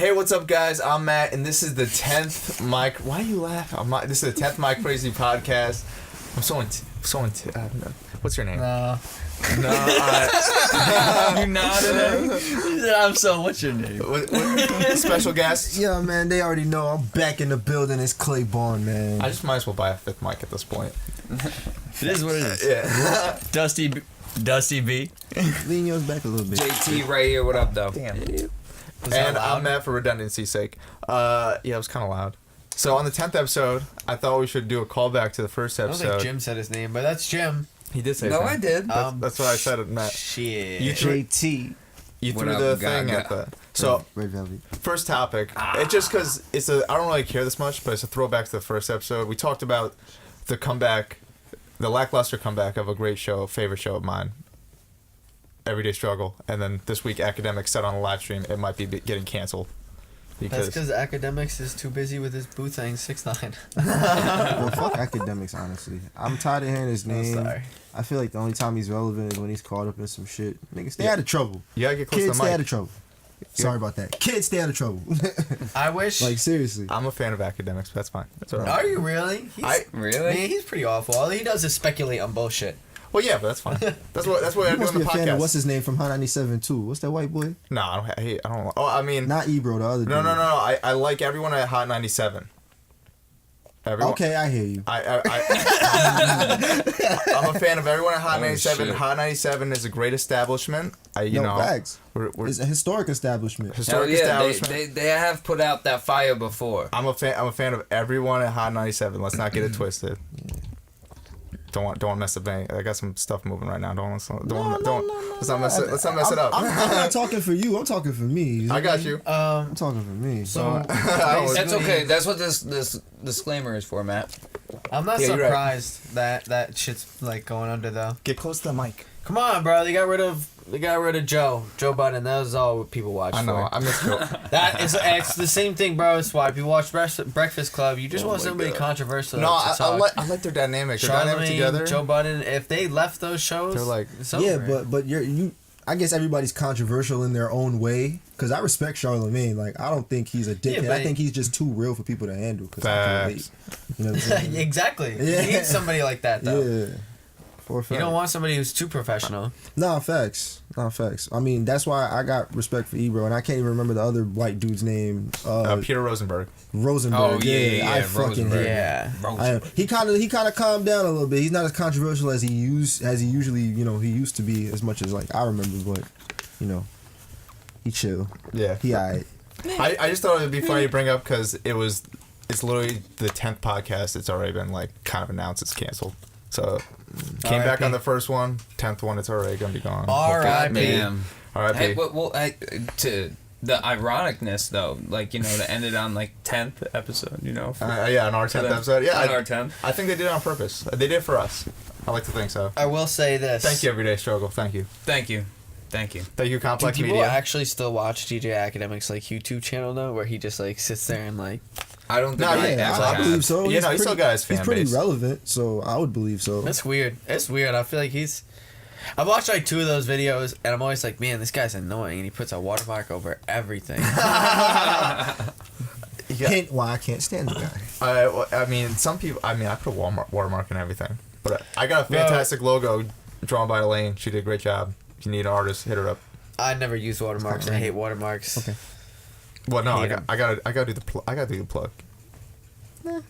Hey, what's up, guys? I'm Matt, and this is the 10th Mike. Why are you laughing? This is the 10th MyCrazyPodcast. I'm so into. What's your name? No. No, You nodded. What's your name? what, special guest? Yeah, man, they already know I'm back in the building. It's Clay Barn, man. I just might as well buy a 5th mic at this point. It is what it is. Yeah. Dusty B. Lean yours back a little bit. JT right here. What up, though? Damn. Was And that loud? I'm Matt for redundancy's sake. Yeah, it was kind of loud. So on the 10th episode, I thought we should do a callback to the first I don't episode. think Jim said his name, but that's Jim. He did say No, that. I did. That's what I said at Matt. Shit. You threw, JT. you What threw up, the guy? thing at the... So, Red Velvet. first topic. It's just because it's a... I don't really care this much, but it's a throwback to the first episode. We talked about the comeback, the lackluster comeback of a great show, favorite show of mine, Everyday Struggle. And then this week, Academics said on a live stream it might be getting canceled. That's because Academics is too busy with his boo thing 6ix9ine. Well, fuck Academics, honestly. I'm tired of hearing his name. sorry. I feel like the only time he's relevant is when he's caught up in some shit. Niggas, stay out of trouble. You gotta get close Kids, to the stay mic. out of trouble. Sorry about that. Kids, stay out of trouble. I wish. Like, seriously. I'm a fan of Academics, but that's fine. That's all right. Are you really? Really? Man, he's pretty awful. All he does is speculate on bullshit. Well, yeah, but that's fine. That's what I You do must on be the a fan of podcast. what's his name from Hot 97 too. What's that white boy? No, I don't. Oh, I mean, Not Ebro, the other dude. no. I like everyone at Hot 97. Everyone. Okay, I hear you. I'm a fan of everyone at Hot 97. shit. Hot 97 is a great establishment. You know, facts. we're It's a historic establishment. Hell historic yeah, establishment. they have put out that fire before. I'm a fan of everyone at Hot 97. Let's not get it twisted. Don't want to mess up any. I got some stuff moving right now. Let's not mess it up. I'm not talking for you. I'm talking for me. I got you. I'm talking for me. So That's okay. That's what this disclaimer is for, Matt. I'm not Yeah, you're right. surprised that shit's like going under though. Get close to the mic. Come on, bro. They got rid of Joe Budden. That was all people watched. I know. For. I miss Joe. It's the same thing, bro. It's why people watch Breakfast Club. You just Oh want my somebody God. controversial. No, to talk. I like their dynamic. Their dynamic Charlamagne, together. Joe Budden. If they left those shows, They're like, it's Yeah, over. but you. I guess everybody's controversial in their own way. Cause I respect Charlamagne. Like I don't think he's a dickhead. but I think he's just too real for people to handle. Cause I can relate. Facts. You know what I'm saying? Exactly. Yeah. You need somebody like that though. Yeah. For a fact. You don't want somebody who's too professional. Nah, facts. I mean, that's why I got respect for Ebro, and I can't even remember the other white dude's name. Peter Rosenberg. Rosenberg. Oh, yeah, I fucking Rosenberg. hate him. Yeah. He kind of calmed down a little bit. He's not as controversial as he usually he used to be as much as like I remember, but he chill. Yeah. He alright. I just thought it would be funny to bring up because it's literally the 10th podcast. It's already been like kind of announced it's canceled. So came back R.I.P. on the first one. 10th one, it's already gonna be gone. R.I.P. Man. R.I.P. Hey, to the ironicness though, like to end it on like 10th episode, Yeah, on our 10th episode. Yeah, on our 10th. I think they did it on purpose. They did it for us. I like to think so. I will say this. Thank you, Everyday Struggle. Thank you. Thank you. Thank you, Do Complex people Media. actually still watch DJ Academics like YouTube channel though, where he just like sits there and like? I don't think No, I yeah, actually I have. believe so. Yeah, no, he still got his fan He's pretty base. relevant, so I would believe so. That's weird. It's weird. I feel like I've watched like 2 of those videos, and I'm always like, man, this guy's annoying, and he puts a watermark over everything. Hint why I can't stand the guy. I mean, some people. I mean, I put a watermark in everything, but I got a fantastic logo drawn by Elaine. She did a great job. If you need an artist, hit her up. I never use watermarks. I hate watermarks. Okay. Well, no, Hate I gotta do the plug.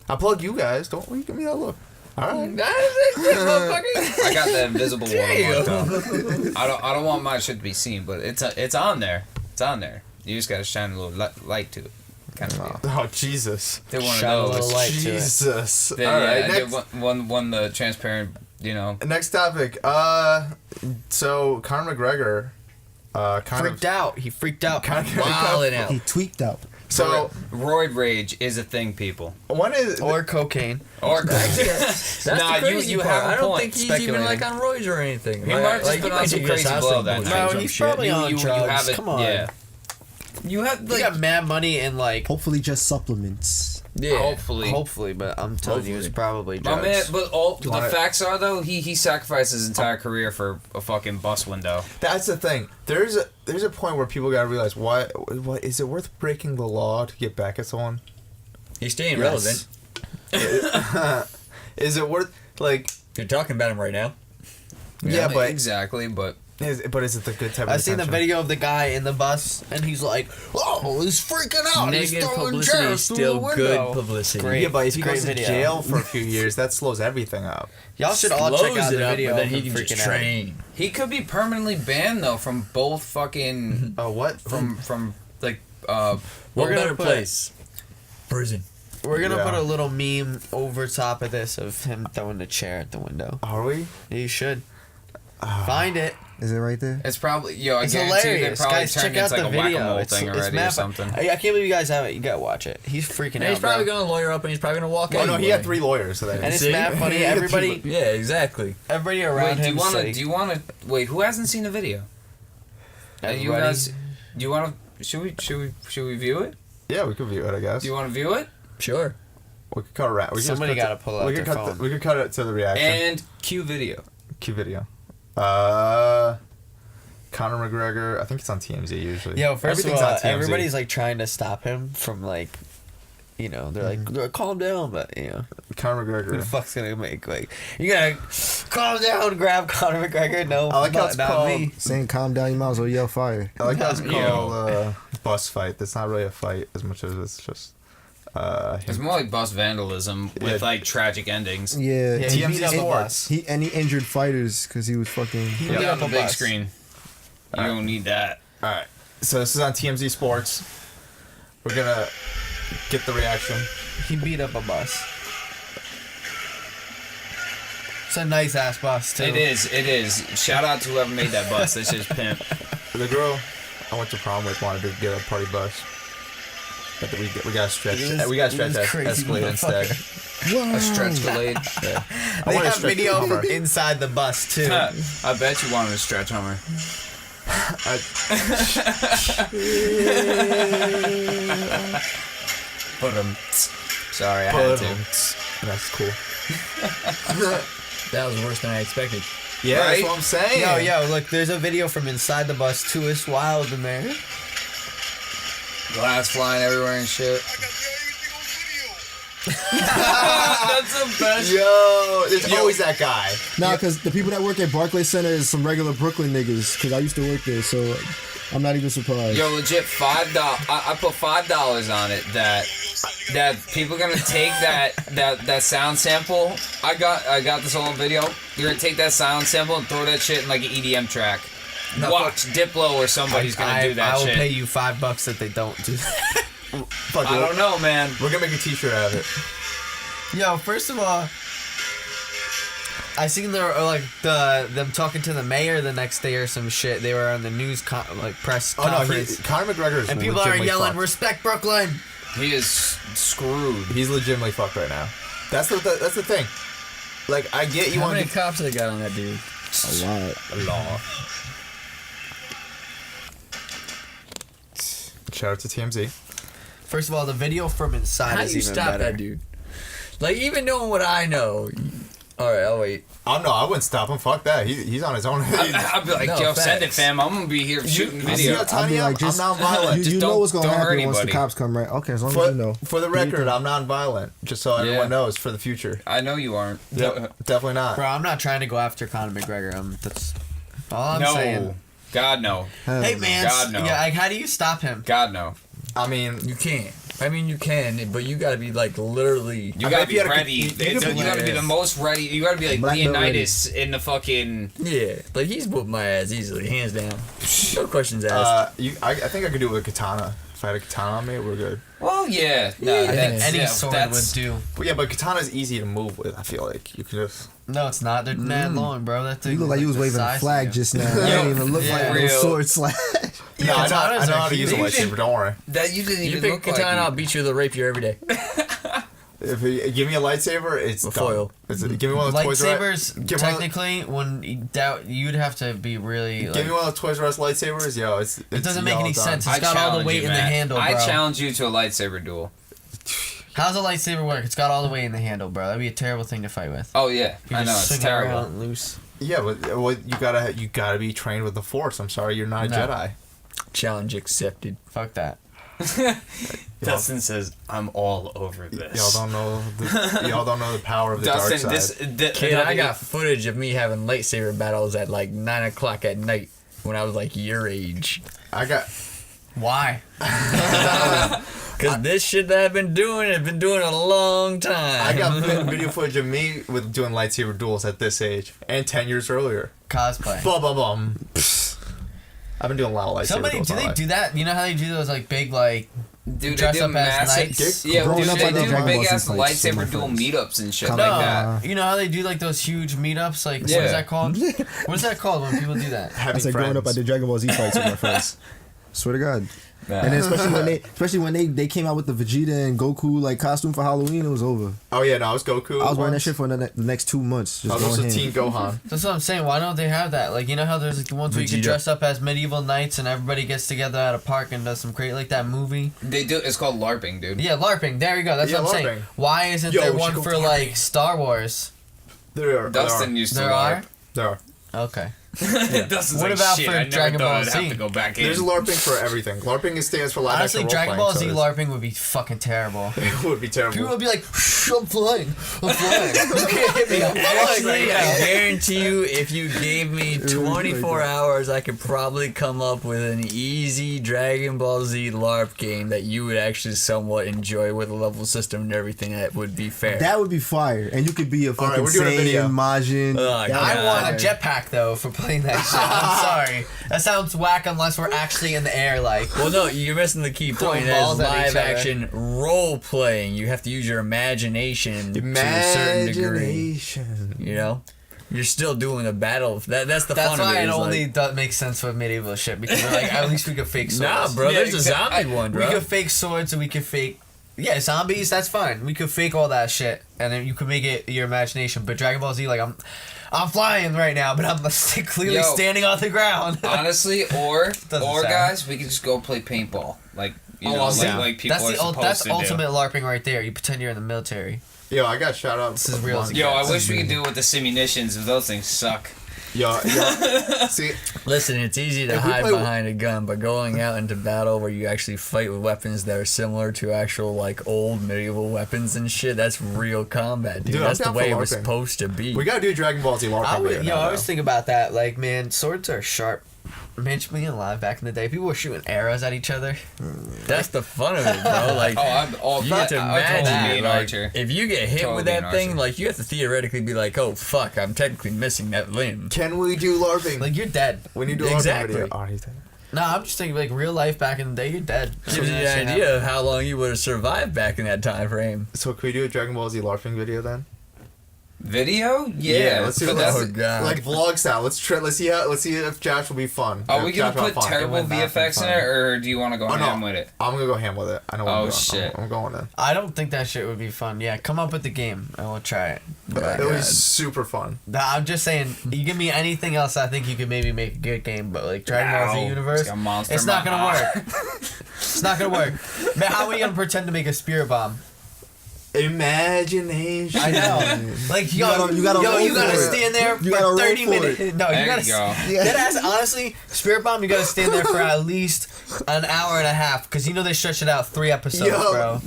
I plug you guys. Don't give me that look. All right. I got that invisible watermark though. I don't want my shit to be seen, but it's on there. It's on there. You just gotta shine a little light to it. Kind of. Oh Jesus. Did one Shine a of little those. light to it. Jesus. Did, All right. yeah, I Next, did one the transparent. next topic. So Conor McGregor, Freaked out. He freaked out. Wilding out. He tweaked out. So roid rage is a thing, people. one is Or cocaine. Or That's Nah, the crazy you part. have a I don't point, think he's even like on roids or anything. He might have just been on some crazy blow that night. No, he's probably on drugs. You have it. Come on. Yeah. You have You like got mad money and like Hopefully, just supplements. Yeah. hopefully, but I'm telling you, it's probably My drugs. man, but all the wanna- facts are though he sacrificed his entire career for a fucking bus window. That's the thing. There's a point where people gotta realize what is it worth breaking the law to get back at someone? He's staying Yes. relevant. Is it worth like? You're talking about him right now. Yeah, but exactly. But is it the good type of I seen the attention? video of the guy in the bus, and he's like, "Oh, he's freaking out. He's Negative throwing publicity chairs is through still the window." good publicity. Great. Yeah, but if It's he a great goes to video. jail for a few years, that slows everything up. Y'all should all check out the video but then of he him can just freaking out. train. he could be permanently banned though from both fucking What? from like What gonna better put- place? Prison. We're gonna Yeah. put a little meme over top of this of him throwing the chair at the window. Are we? You should find it. Is it right there? it's probably I It's guarantee hilarious, they probably guys. turned Check out into like the a video. whack-a-mole It's thing already or mad fun. something. I can't believe you guys haven't. You gotta watch it. He's freaking And out. he's probably bro. gonna lawyer up and he's probably gonna walk Oh out. no, he had 3 lawyers. So that And it's See? mad funny. He had Everybody, Yeah, exactly. everybody around Wait, him. do you want to wait? Who hasn't seen the video? You Everybody- guys, do you want to? Should we view it? yeah, we could view it. I guess. Do you want to view it? Sure. We could cut around. We could just Somebody cut gotta pull out we could their cut phone. we could cut it to the reaction. And cue video. Cue video. Conor McGregor. I think it's on TMZ usually. Yo, first Everything's of all, on TMZ. everybody's like trying to stop him from like, you know, they're like, calm down, but you know, Conor who the McGregor. fuck's gonna make like, you gotta calm down, grab Conor McGregor? No, I like how it's not called. me. Saying calm down, you might as well yell fire. I like how it's Yo. called bus fight. That's not really a fight as much as it's just. It's more like bus vandalism with Yeah. like tragic endings. Yeah, Yeah, he TMZ beat up a Sports. bus. he injured fighters because he was fucking. He Put beat it up on the a big bus. screen. You don't need that. All right. So this is on TMZ Sports. We're gonna get the reaction. He beat up a bus. It's a nice ass bus too. It is. Shout out to whoever made that bus. That shit's pimp. The girl I went to prom with wanted to get a party bus, but we got stretch. We got stretch this crazy Escalade instead. Wow. A stretch delayed. Yeah. I They wanted a have stretch video Hummer. inside the bus too. I bet you wanted a stretch Hummer. Put him. Sorry, I had to. That's cool. That was worse than I expected. Yeah, Right? that's what I'm saying. Yo, look, there's a video from inside the bus too. It's wild in there. Glass flying everywhere and shit. That's the best. Yo, there's always that guy. Nah, because the people that work at Barclays Center is some regular Brooklyn niggas. Because I used to work there, so I'm not even surprised. Yo, legit $5. I put $5 on it that people gonna take that sound sample. I got this whole video. You're gonna take that sound sample and throw that shit in like an EDM track. Watch Diplo or somebody's gonna do that I will shit. pay you $5 that they don't do that. Fuck I it. don't know, man. We're gonna make a T-shirt out of it. Yo, first of all, I seen them talking to the mayor the next day or some shit. They were on the news press Oh no, conference, Conor McGregor is and people are legitimately yelling, fucked. "Respect Brooklyn!" He is screwed. He's legitimately fucked right now. That's the thing. Like I get you How want many to cops they got on that dude? A lot. a law. Shout out to TMZ. First of all, the video from inside How is do you even stop better. that dude? Like, even knowing what I know. Alright, I'll wait. Oh no, I wouldn't stop him. Fuck that. He's on his own. I'd be like, No, yo, send it, facts. fam. I'm gonna be here shooting You video. know how tiny I'd be I'm? like, just- I'm non-violent. You Just know don't- what's gonna don't hurt happen once the anybody. cops come, right? Okay, as long as you know. For the record, I'm non-violent. Just so everyone Yeah. knows for the future. I know you aren't. Definitely not. Bro, I'm not trying to go after Conor McGregor. That's all I'm no. saying. God no. Hey man, God, no. yeah, like, how do you stop him? God no. I mean, You can't. I mean, you can, but you gotta be, like, literally... You I gotta bet be you had a- ready. you could You gotta be the most ready. You gotta be like Black belt Leonidas in the fucking. Yeah. Like, he's whooped my ass easily, hands down. No questions asked. I think I could do it with a katana. If I had a katana on me, we're good. Well, yeah. No, Yeah, that's, Any yeah, sword that's, would do. But yeah, but katana's easy to move with. I feel like you can just. No, it's not. They're mad long, bro. That thing You look like you was the waving a size flag of you. just now. That didn't even look yeah, like a real. little sword slash. No, I know katanas how are to use a huge. lightsaber. Don't worry. that you didn't You even pick a look like katana, you. I'll beat you with a rapier every day. If you give me a lightsaber, it's A foil. Give me one of those Toys R Us. Lightsabers, technically, you'd have to be really. Give me one of those Toys R Us lightsabers, yo. It doesn't make any sense. It's I got all the challenge weight you, in the Matt. handle, bro. I challenge you to a lightsaber duel. How's a lightsaber work? It's got all the weight in the handle, bro. That'd be a terrible thing to fight with. Oh yeah, You I know just it's swing it terrible. around loose. Yeah, but you gotta be trained with the Force. I'm sorry, you're not a No. Jedi. Challenge accepted. Fuck that. Dustin says, "I'm all over this." Y'all don't know the power of the dark Dustin, side. Kid, I got footage of me having lightsaber battles at like 9 o'clock at night when I was like your age. I got. Why? Cause this shit that I've been doing a long time. I got video footage of me with doing lightsaber duels at this age and 10 years earlier. Cosplay. Bum bum bum. I've been doing a lot of lightsaber Somebody, duels. do they do that? You know how they do those like big like Dude, dress they do up as massive. knights? Yeah, Growing dude, up, they I did do Dragon big Ball ass Z fights with my lightsaber duel friends. meetups and shit Come like No, that. you know how they do like those huge meetups? Like, what Yeah. is that called? What is that called when people do that? I Having said growing up, I friends. did Dragon Ball Z fights with my friends. Swear to God. Nah. And then especially when they came out with the Vegeta and Goku like costume for Halloween, it was over. Oh yeah, no, I was Goku. I was wearing that once. shit for the next 2 months. I Just was going also ham. Teen Gohan. That's what I'm saying. Why don't they have that? Like, you know how there's like the ones where you can Vegeta. dress up as medieval knights and everybody gets together at a park and does some great like that movie. They do. It's called LARPing, dude. Yeah, LARPing. There you go. That's Yeah, what I'm saying. LARPing. Why isn't Yo, there we should one go for LARPing. like Star Wars? There Dustin used to There LARP. are. There are. Okay. Dustin's What like, about shit, for I never Dragon thought Ball I'd have Z? to go back in. There's LARPing for everything. LARPing stands for live Honestly, action Dragon role Ball playing, Z so LARPing would be fucking terrible. it would be terrible. People would be like, I'm flying. I'm flying. You can't hit me. I'm flying right Actually, I now. guarantee you, if you gave me 24 hours, I could probably come up with an easy Dragon Ball Z LARP game that you would actually somewhat enjoy with a level system and everything that would be fair. That would be fire, and you could be a right, fucking we're doing a video. Saiyan, Majin. Oh, That would I be want fire. a jetpack though for playing that shit. I'm sorry. That sounds whack unless we're actually in the air. Like, Well, no, you're missing the key Throwing point. That is balls at each live other. action role playing. You have to use your imagination to a certain degree. Imagination. You know, you're still doing a battle. That's the that's fun of why it. it is only like, makes sense with medieval shit because we're like, at least we could fake nah, swords. bro. Yeah, There's a exactly. zombie one, We bro. could fake swords and we could fake. Yeah, zombies. That's fine. We could fake all that shit, and then you could make it your imagination. But Dragon Ball Z, like I'm flying right now, but I'm clearly Yo. standing on the ground. Honestly, or sound- guys, we could just go play paintball. Like, you Oh, know, I'm down. like people That's are the supposed that's to do. ultimate LARPing right there. You pretend you're in the military. Yo, I got shot up. This is real as it Yo, I gets. wish we could do it with the simunitions, but those things suck. Yo, see, Listen, it's easy to If we hide play- behind a gun, but going out into battle where you actually fight with weapons that are similar to actual like old medieval weapons and shit, that's real combat, dude. Dude, I'm That's the down for way it was LARPing. supposed to be. we gotta do Dragon Ball Z LARPing I video would, now, I though. always think about that. Like, man, swords are sharp. Imagine being alive back in the day. People were shooting arrows at each other. That's the fun of it, bro. Like, Oh, I'm all you have to imagine totally it. an Like, archer. if you get hit Totally with an that thing, archer. like you have to theoretically be like, "Oh fuck, I'm technically missing that limb." Can we do LARPing? Like, you're dead. when you do a Exactly. LARPing video. Oh, he's dead. No, I'm just thinking, like, real life back in the day, you're dead. Gives you That an shit idea of how long you would have survived back in that time frame. So can we do a Dragon Ball Z LARPing video then? Video? Yeah, let's do but it. that's Oh, God. Like vlog style. Let's see if Josh will be fun. Are we If gonna Josh will put have fun. terrible It would not be VFX in fun. it, or do you want to go Oh, no. ham with it? I'm gonna go ham with it. I know what Oh, I'm doing. shit. I'm going in. I don't think that shit would be fun. Yeah, come up with the game and we'll try it. But It was super fun. I'm just saying, you give me anything else, I think you could maybe make a good game. But like Dragon Ball Z Ow. universe, It's got monster it's not gonna mouth. work. It's not gonna work. Man, how are we gonna pretend to make a spirit bomb? Imagination. I know. Like, You gotta roll you gotta for it. stand there You for gotta roll 30 for minutes. it. No, you There gotta. you go. That ass, honestly, spirit bomb. You gotta stand there for at least an hour and a half because you know they stretch it out 3 episodes, Yo. bro.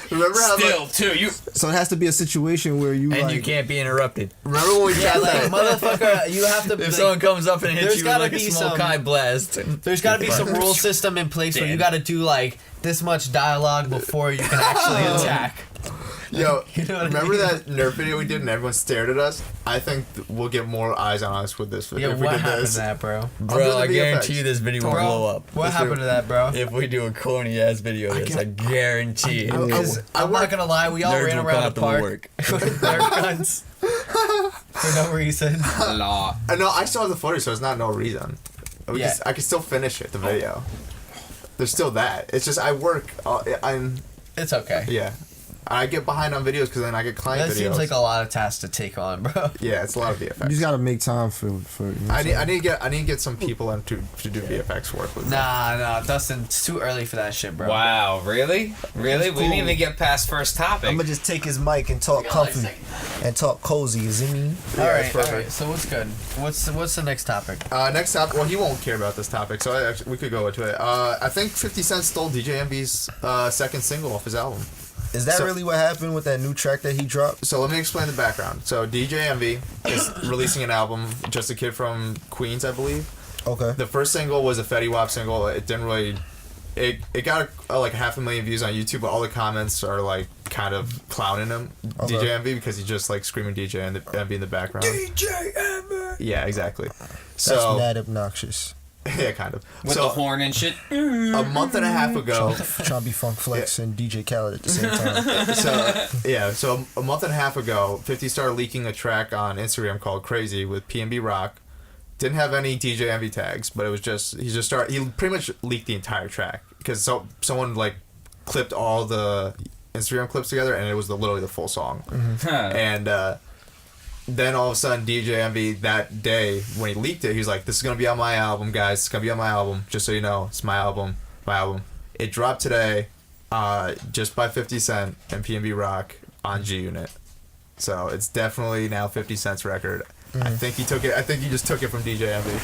Remember how Still, too. You So it has to be a situation where you And like, you can't be interrupted. remember when we Yeah, tried like that? motherfucker, you have to. If like, someone comes up and hits there's you with gotta like a be smoke some- eye blast, There's got to be some rule system in place where you got to do like this much dialogue before you can actually attack. Yo, You know what I remember mean? that Nerf video we did and everyone stared at us? I think we'll get more eyes on us with this video Yeah, if we what did happened this. to that, bro? bro, doing I the guarantee VFX. you this video will Bro, blow up. what Let's happened do to that, bro? If we do a corny ass video of this, I guarantee it. Because I I'm not work- gonna lie, we all Nerds ran will around come the out to park work. with Nerf guns for no reason. law. No, I still have the footage, so it's not no reason. Yeah. I can still finish it, the video. There's still that. It's just I work. I'm It's okay. yeah. I get behind on videos because then I get client That videos. seems like a lot of tasks to take on, bro. Yeah, it's a lot of VFX. You just gotta make time for. You know I need to get some people in to do VFX work with me. Nah, Dustin, it's too early for that shit, bro. Wow, really? Really? We didn't even get past first topic. I'm gonna just take his mic and talk comfy and talk cozy. You see me? All Yeah, right, it's all perfect. right. So what's good? What's the next topic? Next topic. Well, he won't care about this topic, so we could go into it. I think 50 Cent stole DJ Envy's second single off his album. Is that really what happened with that new track that he dropped? So let me explain the background. So DJ Envy is releasing an album, Just a Kid from Queens, I believe. Okay. The first single was a Fetty Wap single. It didn't really. It got like 500,000 views on YouTube, but all the comments are like kind of clowning him, Okay. DJ Envy, because he's just like screaming DJ Envy in the background. DJ Emma. Yeah, exactly. That's So mad obnoxious. yeah, kind of. With so the horn and shit. a month and a half ago. Trying to be Funk Flex and DJ Khaled at the same time. So a month and a half ago, 50 started leaking a track on Instagram called Crazy with PNB Rock. Didn't have any DJ Envy tags, but it was just he pretty much leaked the entire track because someone like clipped all the Instagram clips together and it was literally the full song. Huh. And then all of a sudden DJ Envy that day when he leaked it, he was like, "This is gonna be on my album, guys. It's gonna be on my album. Just so you know, it's my album. My album." It dropped today, just by 50 Cent and PNB Rock on G Unit. So it's definitely now 50 Cent's record. I think he took it. I think he just took it from DJ Envy.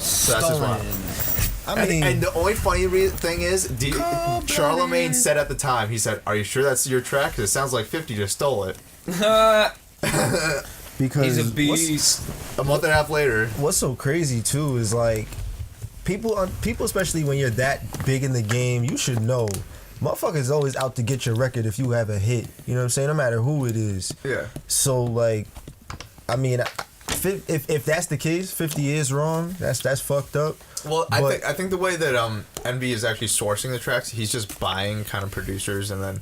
So that's just why. I mean, And the only funny thing is, Charlemagne said at the time, he said, "Are you sure that's your track? Because it sounds like 50 just stole it." because He's a beast. A month and a half later. what's so crazy too is like people, especially when you're that big in the game, you should know. Motherfuckers always out to get your record if you have a hit. You know what I'm saying? No matter who it is. Yeah. So like, I mean, if that's the case, 50 is wrong. That's fucked up. Well, But- I think the way that Envy is actually sourcing the tracks, he's just buying kind of producers and then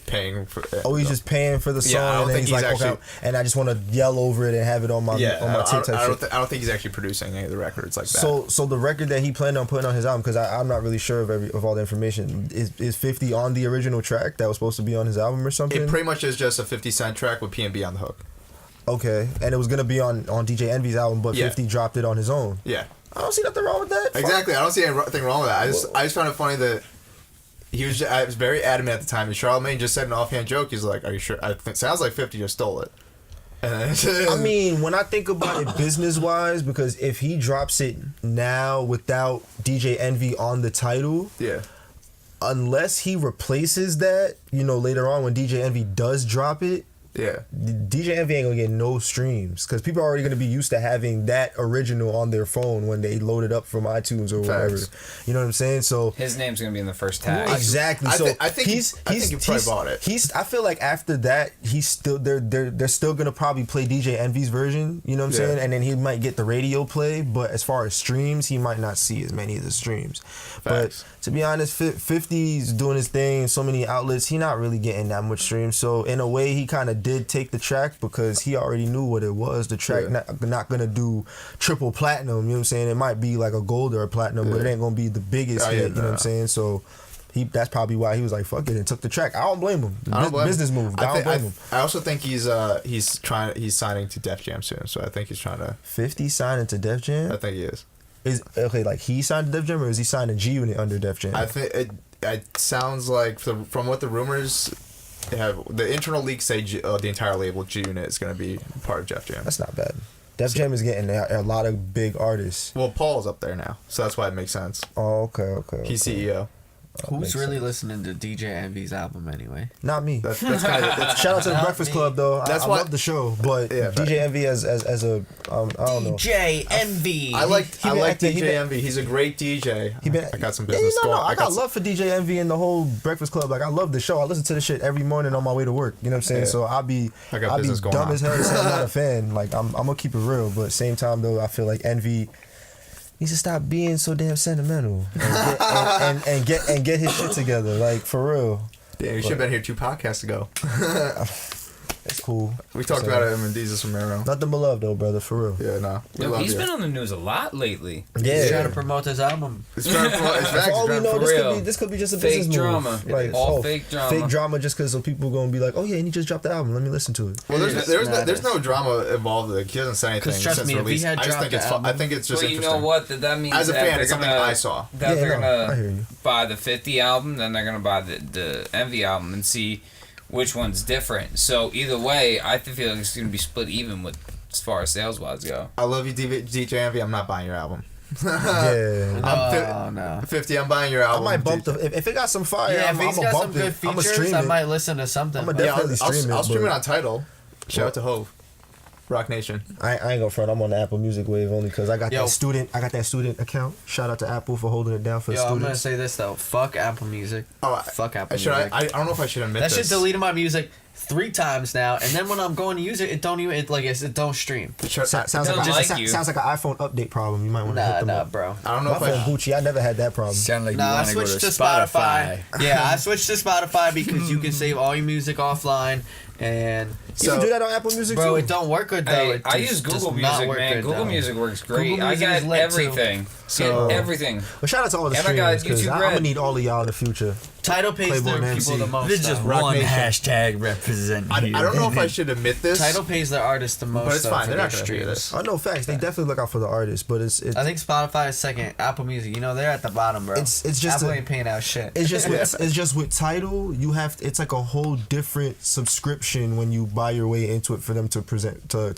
paying for. Oh, he's just paying for the song, Yeah, I don't and then think he's like, he's okay, actually- and I just want to yell over it and have it on my on my tape type shit. I don't think he's actually producing any of the records like that. So the record that he planned on putting on his album, because I'm not really sure of all the information, is 50 on the original track that was supposed to be on his album or something? it pretty much is just a 50 Cent track with PNB on the hook. Okay, and it was gonna be on DJ Envy's album, but Yeah. 50 dropped it on his own. Yeah. I don't see nothing wrong with that. Exactly. I don't see anything wrong with that. I just found it funny that I was very adamant at the time. And Charlemagne just said an offhand joke. He's like, "Are you sure? Sounds like 50 just stole it." And I mean, when I think about it business wise, because if he drops it now without DJ Envy on the title, yeah, unless he replaces that, later on when DJ Envy does drop it, yeah, DJ Envy ain't gonna get no streams because people are already gonna be used to having that original on their phone when they load it up from iTunes or whatever. You know what I'm saying? So His name's gonna be in the first tag. exactly. I So think he probably bought it. I feel like after that, he's still they're still gonna probably play DJ Envy's version. You know what I'm Yeah. saying? And then he might get the radio play, but as far as streams, he might not see as many of the streams. Facts. But to be honest, 50's doing his thing. So many outlets, he not really getting that much streams. So in a way, he kind of did take the track because he already knew what it was. The track not gonna do triple platinum. You know what I'm saying? It might be like a gold or a platinum, but it ain't gonna be the biggest Oh, yeah, hit. You know what I'm saying? So. That's probably why he was like, "Fuck it," and took the track. I don't blame him. I don't blame him. Business move. I don't blame him. I also think he's signing to Def Jam soon. So I think he's trying to. 50 signing to Def Jam. I think he is. Is okay? Like he signed to Def Jam, or is he signing G Unit under Def Jam? I think it sounds like from what the rumors have, the internal leaks say the entire label G Unit is going to be part of Def Jam. That's not bad. Def Jam is getting a lot of big artists. Well, Paul's up there now, so that's why it makes sense. Oh, okay. He's CEO. Who's makes really listening to DJ Envy's album anyway? Not me. That's kind of Shout out to the Not Breakfast me. Club though. That's I why- love the show, but Yeah, DJ Envy as a I don't know. DJ Envy. I like he been acting- he DJ been- Envy. He's a great DJ. I got some Yeah, business going. I got love for DJ Envy and the whole Breakfast Club. Like I love the show. I listen to the shit every morning on my way to work. You know what I'm saying? Yeah. So I'll be business going dumb on. as hell to say I'm not a fan. Like I'm gonna keep it real, but same time though, I feel like Envy needs to stop being so damn sentimental and get his shit together. Like for real. Yeah, you should have been here 2 podcasts ago. It's cool. We talked So, about him in Jesus Romero. Nothing but love though, brother. For real. Yeah, no. We Yo, love he's you. been on the news a lot lately. Yeah. He's trying to promote his album. It's trying to promote- it's For facts, all we it's know, trying to- real. this could be just a Fake business drama. move. Like, All fake drama. Fake drama, just because so people gonna be like, oh yeah, and he just dropped the album. Let me listen to it. Well, there's Madness. no drama involved. Like, he hasn't said anything 'Cause trust since me, if he release. had I just dropped think it's the fun. I album- think it's just Well, you interesting. know what? That means As a that fan, they're it's something gonna- I saw. That Yeah, they're no, I hear gonna you. buy the 50 album, then they're gonna buy the Envy album and see which one's different. So either way, I feel like it's gonna be split even with as far as sales wise go. I love you, DJ Envy. I'm not buying your album. Yeah. I'm no. 50. I'm buying your I album. might bump the if it got some fire. Yeah, I'm if he's gonna got some bump good it. I'm gonna features, stream I it. might listen to something. I'ma but- Yeah, definitely stream it, I'll stream but- it on Tidal. Shout out to Hove. Rock Nation. I ain't gonna front. I'm on the Apple Music wave only because I got Yo. that student. I got that student account. Shout out to Apple for holding it down for Yo, I'm gonna students. say this though. Fuck Apple Music. Oh, Fuck Apple Should Music. I don't know if I should admit That this. shit deleted my music 3 times now, and then when I'm going to use it, it don't even it don't stream. Should- Sounds Don't like, like you. sounds like an iPhone update problem. You might want to hit them Nah, up. bro. I don't know My if phone I. Gucci. I never had that problem. Sound like Nah, you I want to go switched to to Spotify. Spotify. Yeah, I switched to Spotify because you can save all your music offline, and You can do that on Apple Music bro, too. it don't work good though. Hey, It I just use does Google not Music, work man. good, Google though. Music works great. Google I Music got is lit, too. everything. So- Get everything. But shout out to all the And I got streamers because YouTube I'm Red. gonna need all of y'all in the future. Tidal pays Playboy their and people MC. the most. There's just though. Rock one Nation. hashtag representing I here. don't know if I should admit this. Tidal pays their artists the most. But it's though, fine. for They're their not gonna hear streams. this. Oh no, facts. They definitely look out for the artists, but it's I think Spotify is second. Apple Music, you know, they're at the bottom, bro. It's just Apple a- ain't paying out shit. It's just with Tidal, you have it's like a whole different subscription when you buy your way into it for them to present to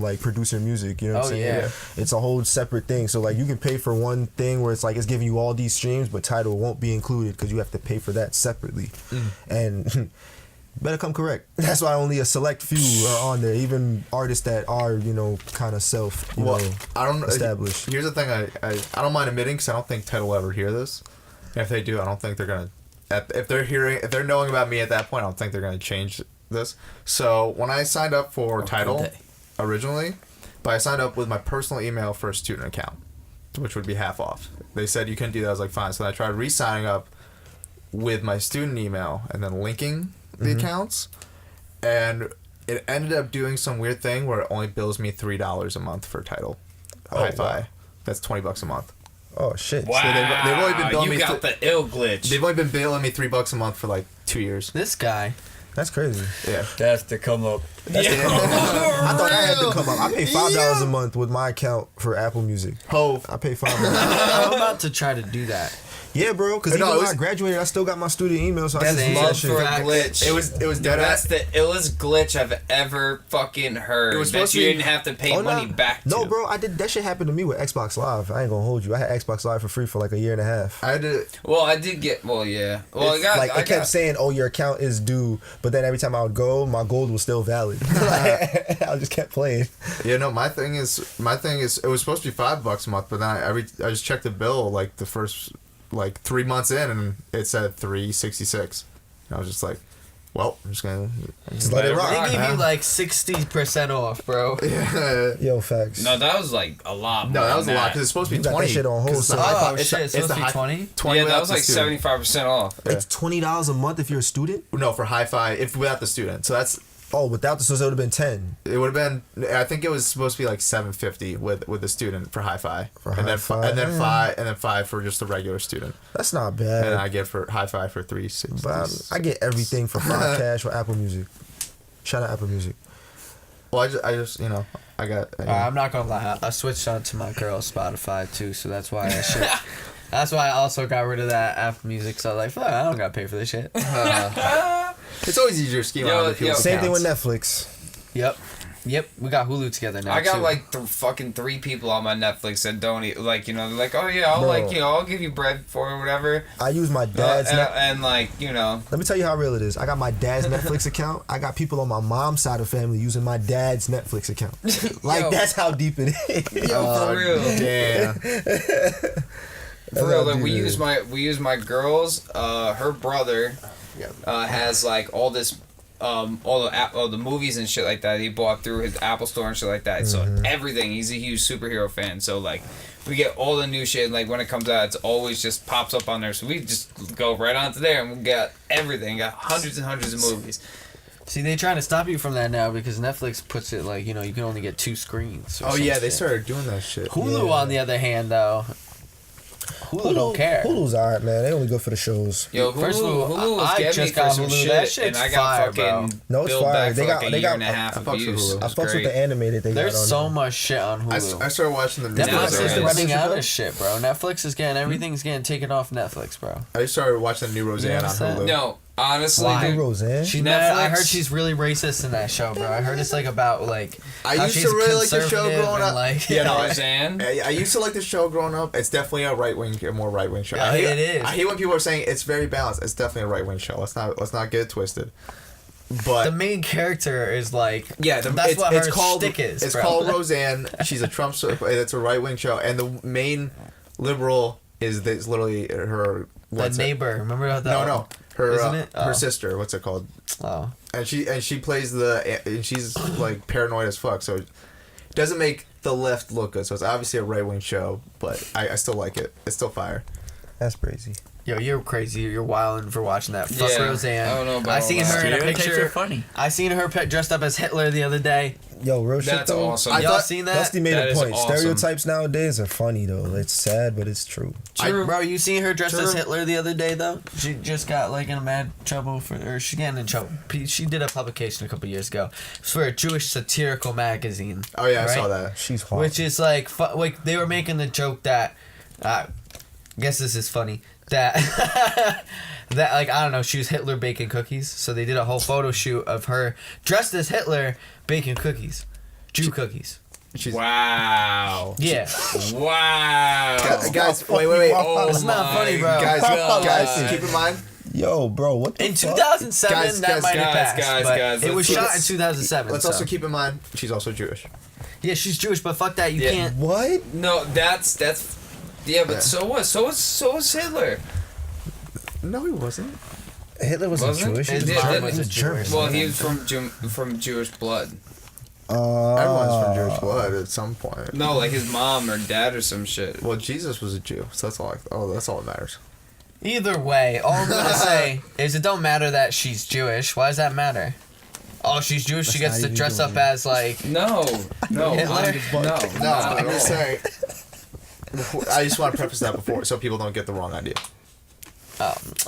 like produce your music. You know what I'm Oh, saying? yeah. It's a whole separate thing. So like you can pay for one thing where it's like it's giving you all these streams, but Tidal won't be included because you have to pay for that separately. And better come correct. That's why only a select few are on there, even artists that are kind of Well, I don't established. Here's the thing. I don't mind admitting because I don't think Ted will ever hear this. And if they do, I don't think they're gonna. If they're knowing about me at that point, I don't think they're gonna change this. So when I signed up for Tidal originally, but I signed up with my personal email for a student account, which would be half off. They said you couldn't do that. I was like, fine. So then I tried re-signing up with my student email and then linking the accounts, and it ended up doing some weird thing where it only bills me $3 a month for Tidal. Hi-Fi. wow. That's $20 a month. Oh shit. Wow, they've only been billing you me got the ill glitch. They've only been billing me $3 a month for like 2 years. This guy. That's crazy. Yeah. That's to come up. I thought I had to come up. I pay $5 a month with my account for Apple Music. Hove. I pay $5. I'm about to try to do that. Yeah, bro. Because No, even it when was- I graduated, I still got my student email, so I That's just use love that shit. for a Facts. glitch. It was dead That's ass. the illest glitch I've ever fucking heard. It was That supposed you to be- didn't have to pay Oh, money nah. back to. No, bro, I did that shit happened to me with Xbox Live. I ain't gonna hold you. I had Xbox Live for free for like a year and a half. I had to. Well, I did get. Well, yeah. Well, I It's got. Like I it kept got. saying, "Oh, your account is due," but then every time I would go, my gold was still valid. I just kept playing. Yeah, no. My thing is, it was supposed to be $5 a month, but then I just checked the bill like the first 3 months in, and it said $366. And I was just like, well, I'm just gonna Just let it rock. They give man. you like 60% off, bro. Yeah. Yo, facts. No, that was like a lot. No, more that was a than lot because it's supposed to be You got that 20. shit on hold, 'cause it's so- the high- Oh, shit, it's supposed the to be high- 20? 20 Yeah, that without was the like student. 75% off. It's $20 a month if you're a student. No, for Hi-Fi, if without the student. So that's. Oh, without the, so it would have been 10. It would have been. I think it was supposed to be like $750 with the student for Hi-Fi, For and then Hi-Fi, and then yeah. five for just the regular student, That's not and bad. then I get for Hi-Fi for $360. But I get everything for 5 cash with Apple Music. Shout out Apple Music. Well, I just I got. I'm not gonna lie, I switched on to my girl's Spotify too, so that's why that's why I also got rid of that Apple Music. So I was like, fuck, I don't gotta pay for this shit. It's always easier to scheme Yo, out other people's Same thing with accounts. Netflix. Yep, we got Hulu together now. I got too. like fucking 3 people on my Netflix that don't like they're like, oh yeah, I'll Bro. I'll give you bread for it or whatever. I use my dad's. And like Let me tell you how real it is. I got my dad's Netflix account. I got people on my mom's side of the family using my dad's Netflix account. Like Yo. that's how deep it is. Yo, for real. Damn. For real, like we use my girls. Her brother has like all this, all the movies and shit like that he bought through his Apple Store and shit like that. So everything, he's a huge superhero fan. So like we get all the new shit. Like when it comes out, it's always just pops up on there. So we just go right onto there and we got everything. Got hundreds and hundreds of movies. See, they trying to stop you from that now because Netflix puts it like, you know, you can only get 2 screens. Or Oh some yeah, they shit. started doing that shit. Hulu, on the other hand, though, Hulu don't care. Hulu's alright, man. They only good for the shows. Yo, First of all, Hulu was I getting me just for got some Hulu. That shit, shit's and I got fire, fucking bro. No, it's billed fire. back They for got- like they a year got- and a half I of fucks with views. Hulu. It I was fucks with great. the animated they There's got on so there. much shit on Hulu. I started watching the new Netflix Roseanne. is Roseanne. running out Roseanne. of shit, bro. Netflix is getting everything's getting taken off Netflix, bro. I started watching the new Roseanne on noticed that? Hulu. No, honestly, Why? dude, Roseanne. She's mad. I Netflix- heard she's really racist in that show, bro. I heard it's like about like. I how used to she's really like the show conservative growing and, up. Like, Yeah, no, Roseanne. I used to like the show growing up. It's definitely a more right wing show. Yeah, I hate, it is. I hate when people are saying it's very balanced. It's definitely a right wing show. Let's not get it twisted. But the main character is like. yeah, that's it's, what it's her called shtick is. it's bro. called Roseanne. She's a Trump. It's a right wing show, and the main liberal is literally her. The What's it? neighbor. Remember that? No, her Isn't it? her Oh. sister. What's it called? Oh. And she plays and she's like paranoid as fuck. So it doesn't make the left look good. So it's obviously a right wing show, but I still like it. It's still fire. That's crazy. Yo, you're crazy. You're wilding for watching that. Fuck Yeah, Roseanne. I don't know about I all seen that. her in a Stereotypes are picture. funny. I seen her dressed up as Hitler the other day. Yo, real shit That's though. awesome. Y'all seen that? Dusty made That a is point. awesome. Stereotypes nowadays are funny though. It's sad, but it's true. Bro, you seen her dressed as True. Hitler the other day though? She just got like in mad trouble or she's getting in trouble. She did a publication a couple years ago. It's for a Jewish satirical magazine. Oh yeah, I right? saw that. She's hot. Which is like they were making the joke that I guess this is funny that that like I don't know, she was Hitler baking cookies. So they did a whole photo shoot of her dressed as Hitler baking cookies. Jew cookies. Wow. Yeah. Wow. Guys, wait. Oh It's not my funny, bro. Guys, God. keep in mind. Yo, bro, what the In fuck? 2007, Guys, that guys, might have guys, passed. But guys, it was let's- shot in 2007. Let's so. also keep in mind she's also Jewish. Yeah, she's Jewish, but fuck that. You Yeah. can't. What? No, that's yeah, but so what? So was Hitler. No, he wasn't. Hitler wasn't Wasn't? Jewish. He His was mom German. was He was a German. Jewish- Well, he was from Jewish blood. Everyone's from Jewish blood at some point. No, like his mom or dad or some shit. Well, Jesus was a Jew, so that's all. That's all that matters. Either way, all I'm gonna say is it don't matter that she's Jewish. Why does that matter? Oh, she's Jewish. She That's gets not to even dress doing up it. as like. No, Hitler? no. No, I'm just saying. I just want to preface that before, so people don't get the wrong idea.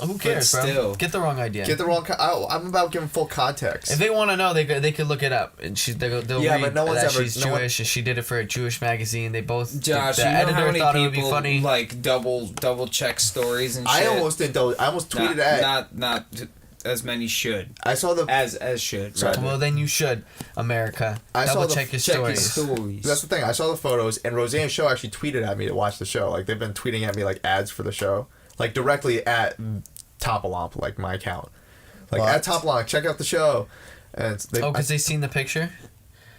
Who cares, bro? still. Get the wrong idea. Get the wrong. I'm about giving full context. If they want to know, they could look it up, and they'll Yeah, read but no one's that ever- she's no one- Jewish, and she did it for a Jewish magazine. They both. Josh, the you know editor how many thought it would be people funny. like double check stories and shit. I almost did. I almost tweeted at. Not as many should I saw the. as should. Sorry. rather. Well, then you should, America. I saw Double the- check your Check your stories. stories. That's the thing. I saw the photos, and Roseanne's show actually tweeted at me to watch the show. Like they've been tweeting at me like ads for the show, like directly at Topalomp, like my account, like What? at Topalomp. Check out the show. And it's, they, Oh, because they seen the picture.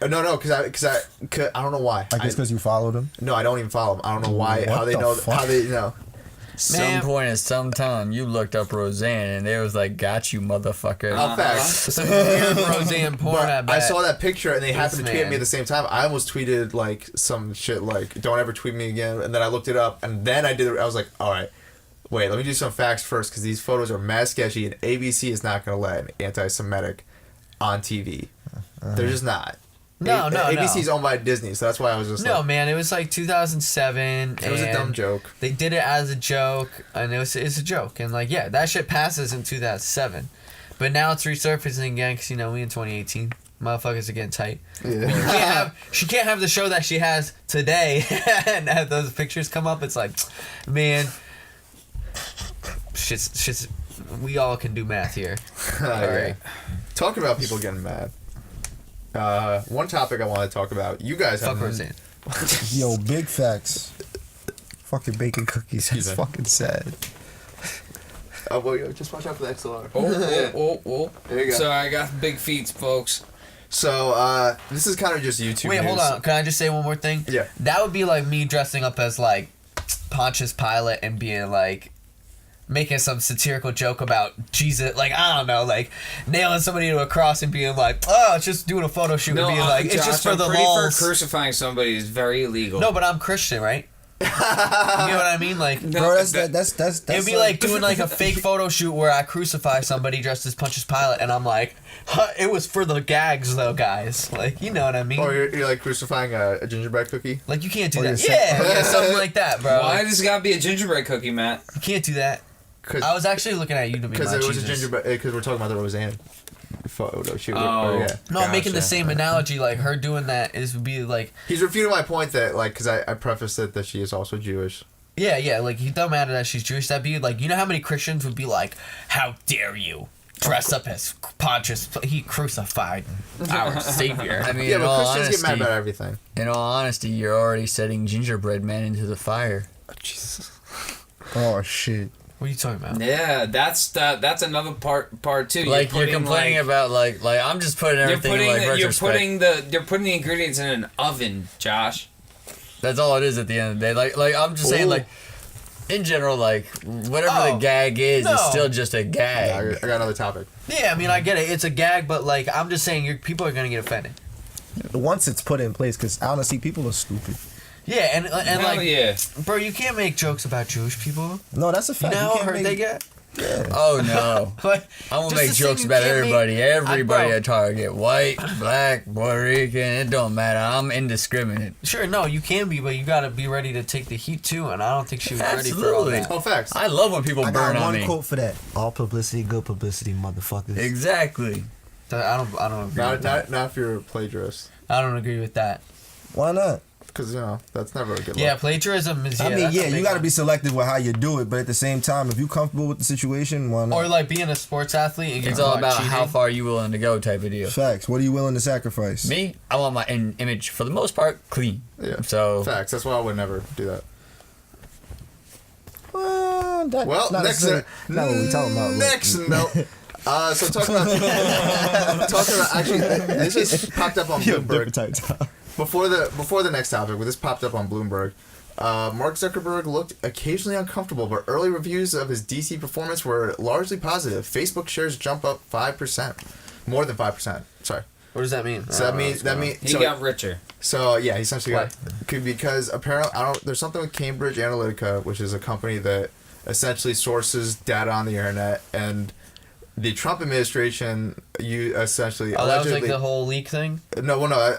no, because I don't know why. I guess because you followed him. No, I don't even follow them. I don't know why. What How they the know? fuck? How they know? Some point at some time, you looked up Roseanne and it was like, "Got you, motherfucker." In fact, Some weird Roseanne porn. but I bet. I saw that picture and they happened to This tweet at me man. at the same time. I almost tweeted like some shit like "Don't ever tweet me again," and then I looked it up and then I did it. I was like, all right, wait, let me do some facts first because these photos are mad sketchy and ABC is not gonna let an anti-Semitic on TV. They're just not. No, no, ABC's no. owned by Disney, so that's why I was just No, like, man, it was like 2007. it was a and dumb joke. They did it as a joke, and it's a joke, and like yeah, that shit passes in 2007, but now it's resurfacing again because we in 2018. Motherfuckers are getting tight. Yeah. She can't have the show that she has today and have those pictures come up. It's like, man, shit's. We all can do math here. All right. Talking about people getting mad. One topic I want to talk about. You guys Fuck have Roseanne. Yo, big facts. Fucking baking cookies. That's Excuse me. fucking sad. Oh, well, yo, just watch out for the XLR. Oh. There you go. So I got big feet, folks. So, this is kind of just YouTube Wait, news. hold on. Can I just say one more thing? Yeah. That would be like me dressing up as like Pontius Pilate and being like making some satirical joke about Jesus, like I don't know, like nailing somebody to a cross and being like, oh, it's just doing a photo shoot and being like, it's just for I'm the pretty lulz. for crucifying somebody is very illegal. No, but I'm Christian, right? You know what I mean? Like, Bro, that's it'd be like doing like a fake photo shoot where I crucify somebody dressed as Pontius Pilate, and I'm like, it was for the gags though, guys. Like, you know what I mean? Or you're like crucifying a gingerbread cookie. Like, you can't do Or that. you're Yeah, something like that, bro. Why does it gotta be a gingerbread cookie, Matt? You can't do that. I was actually looking at you to be Because my it was Jesus. a gingerbread. Because we're talking about the Roseanne photo shoot. Oh. Or, yeah. No, I'm making the Gotcha. same analogy. Like, her doing that would be like, He's refuting my point that, like, because I prefaced it that she is also Jewish. yeah, like, he don't matter that she's Jewish. That'd be like, you know how many Christians would be like, how dare you dress up as Pontius? He crucified our Savior. I mean, Yeah, in but all Christians get mad honesty, about everything. in all honesty, you're already setting gingerbread man into the fire. Oh, Jesus. Oh shit. What are you talking about? Yeah, that's another part too. Like you're complaining about like I'm just putting everything in like retrospect. you're putting the ingredients in an oven, Josh. That's all it is at the end of the day. Like I'm just saying, Ooh. like in general, like whatever the gag is, no. it's still just a Yeah, gag. I got another topic. Yeah, I mean, I get it. It's a gag, but like, I'm just saying, people are gonna get offended. Once it's put in place, because honestly, people are stupid. Yeah, and Hell like, yeah. bro, you can't make jokes about Jewish people. No, that's a You fact. know how can't hurt make- they get? Oh no! Like, I'm gonna just make the jokes thing you about can't everybody. make- Everybody bro. at Target, white, black, Puerto Rican. It don't matter. I'm indiscriminate. Sure, no, you can be, but you gotta be ready to take the heat too. And I don't think she was ready for all Absolutely. that. Oh, facts. I love when people I burn got on one me. quote for that. All publicity, good publicity, motherfuckers. Exactly. I don't agree with that. Not if you're a plagiarist. I don't agree with that. Why not? Because, that's never a good Yeah, look. plagiarism is. I mean, that's a you big got to one. be selective with how you do it, but at the same time, if you're comfortable with the situation, why not? Or like being a sports athlete and It's getting all caught about cheating. how far you willing to go, type of deal. Facts. What are you willing to sacrifice? Me, I want my image for the most part clean. Yeah. So Facts. That's why I would never do that. That's Well, not next necessarily- not what we talking about. look. Next note. So talking about actually, this just popped up on Yo, Bloomberg. different type. Before the next topic, this popped up on Bloomberg. Mark Zuckerberg looked occasionally uncomfortable, but early reviews of his DC performance were largely positive. Facebook shares jump up 5%, more than 5%. Sorry. What does that mean? So that means He got richer. So yeah, he essentially Why? got because apparently there's something with Cambridge Analytica, which is a company that essentially sources data on the internet, and the Trump administration essentially Oh, that was allegedly like the whole leak thing. no. No.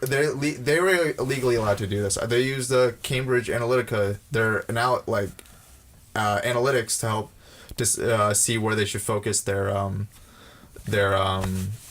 They were legally allowed to do this. They use the Cambridge Analytica. They're now like analytics to help see where they should focus their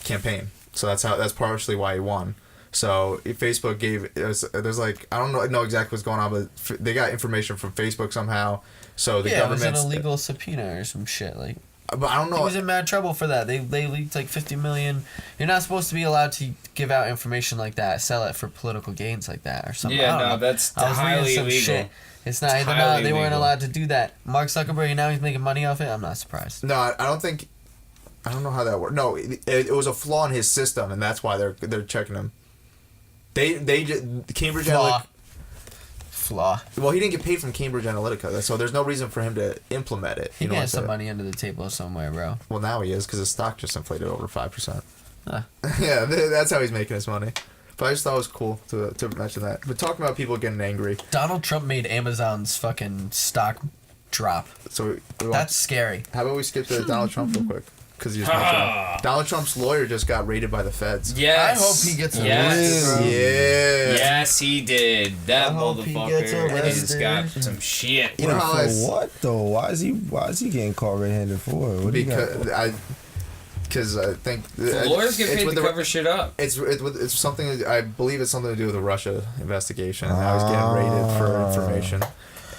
campaign. So that's partially why he won. So if Facebook there's like I don't know exactly what's going on, but they got information from Facebook somehow. So the Yeah, it was government an illegal subpoena or some shit. Like, but I don't know. he was in mad trouble for that. They leaked like 50 million. You're not supposed to be allowed to give out information like that, sell it for political gains like that or something. Yeah, I don't no, know. that's I was reading highly some illegal. shit. It's not. It's They're highly not they weren't illegal. allowed to do that. Mark Zuckerberg, now he's making money off it. I'm not surprised. No, I don't think. I don't know how that worked. No, it was a flaw in his system, and that's why they're checking him. They just Cambridge Analytica. Flaw. Well, he didn't get paid from Cambridge Analytica, so there's no reason for him to implement it. He You know got what some I'm saying? money under the table somewhere, bro. Well, now he is because his stock just inflated over 5%. Huh. Yeah, that's how he's making his money. But I just thought it was cool to mention that. But talking about people getting angry, Donald Trump made Amazon's fucking stock drop. so That's scary. how about we skip to Donald Trump real quick? Because you just mentioned it. Donald Trump's lawyer just got raided by the feds. Yes. I hope he gets Yes. arrested. Yeah. Yes, he did. That I hope he gets motherfucker has got arrested. some shit. You know how for I what though? Why is he getting caught red-handed for? What do you got? Because I think The lawyers get it's paid with to the- cover shit up. It's something. I believe it's something to do with the Russia investigation. And how he's getting raided for information.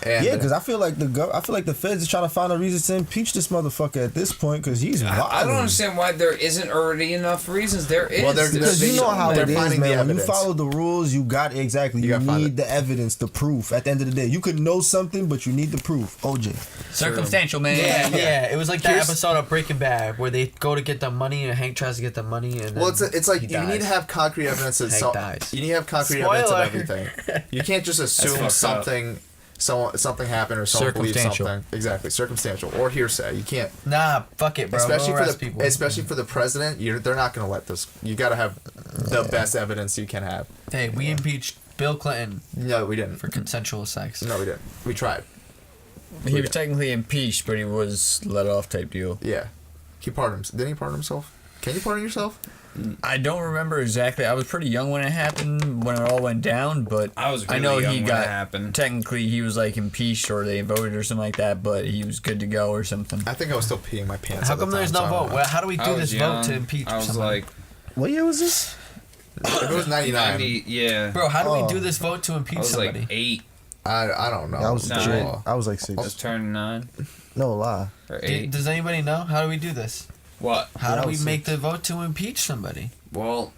And Yeah, because I feel like the feds is trying to find a reason to impeach this motherfucker at this point because he's wild. I don't understand why there isn't already enough reasons. There is. Well, they're- Because They- you know how they're it is, finding the man. When you evidence. follow the rules, you got exactly. You You gotta find need it. the evidence, the proof. At the end of the day, you could know something, but you need the proof. OJ. circumstantial, man. Yeah. It was like that Here's- episode of Breaking Bad where they go to get the money and Hank tries to get the money and Well, then it's like he you need to dies. have concrete evidence that Hank dies. you need to have concrete evidence of Spoiler. everything. You can't just assume fucked up. something happened or someone believes Circumstantial. something. Exactly, circumstantial or hearsay. You can't, Nah, fuck it, bro. especially Go for arrest the people. especially for the president. They're not gonna let this. You got to have the best evidence you can have. Hey, we impeached Bill Clinton No, we didn't. for consensual sex. No, we didn't. We tried. He was technically impeached, but he was let off type deal. Yeah. He pardoned himself. Didn't he pardon himself? Can you pardon yourself? I don't remember exactly. I was pretty young when it happened, when it all went down, but I was really I know young he when got it happened. technically he was like impeached or they voted or something like that, but he was good to go or something. I think I was still peeing my pants. How at the come there's time, no so I don't vote? know. Well, how do we I do was this young. vote to impeach I was somebody? like What year was this? If it was 99. 90, yeah. Bro, how do we Oh. do this vote to I impeach was somebody? like 8. I don't know. I was Nah. legit. I was like I was 6. turning 9 No lie. or 8. Does anybody know? How do we do this? What? How Yeah, I do we was make the vote to impeach somebody? Well,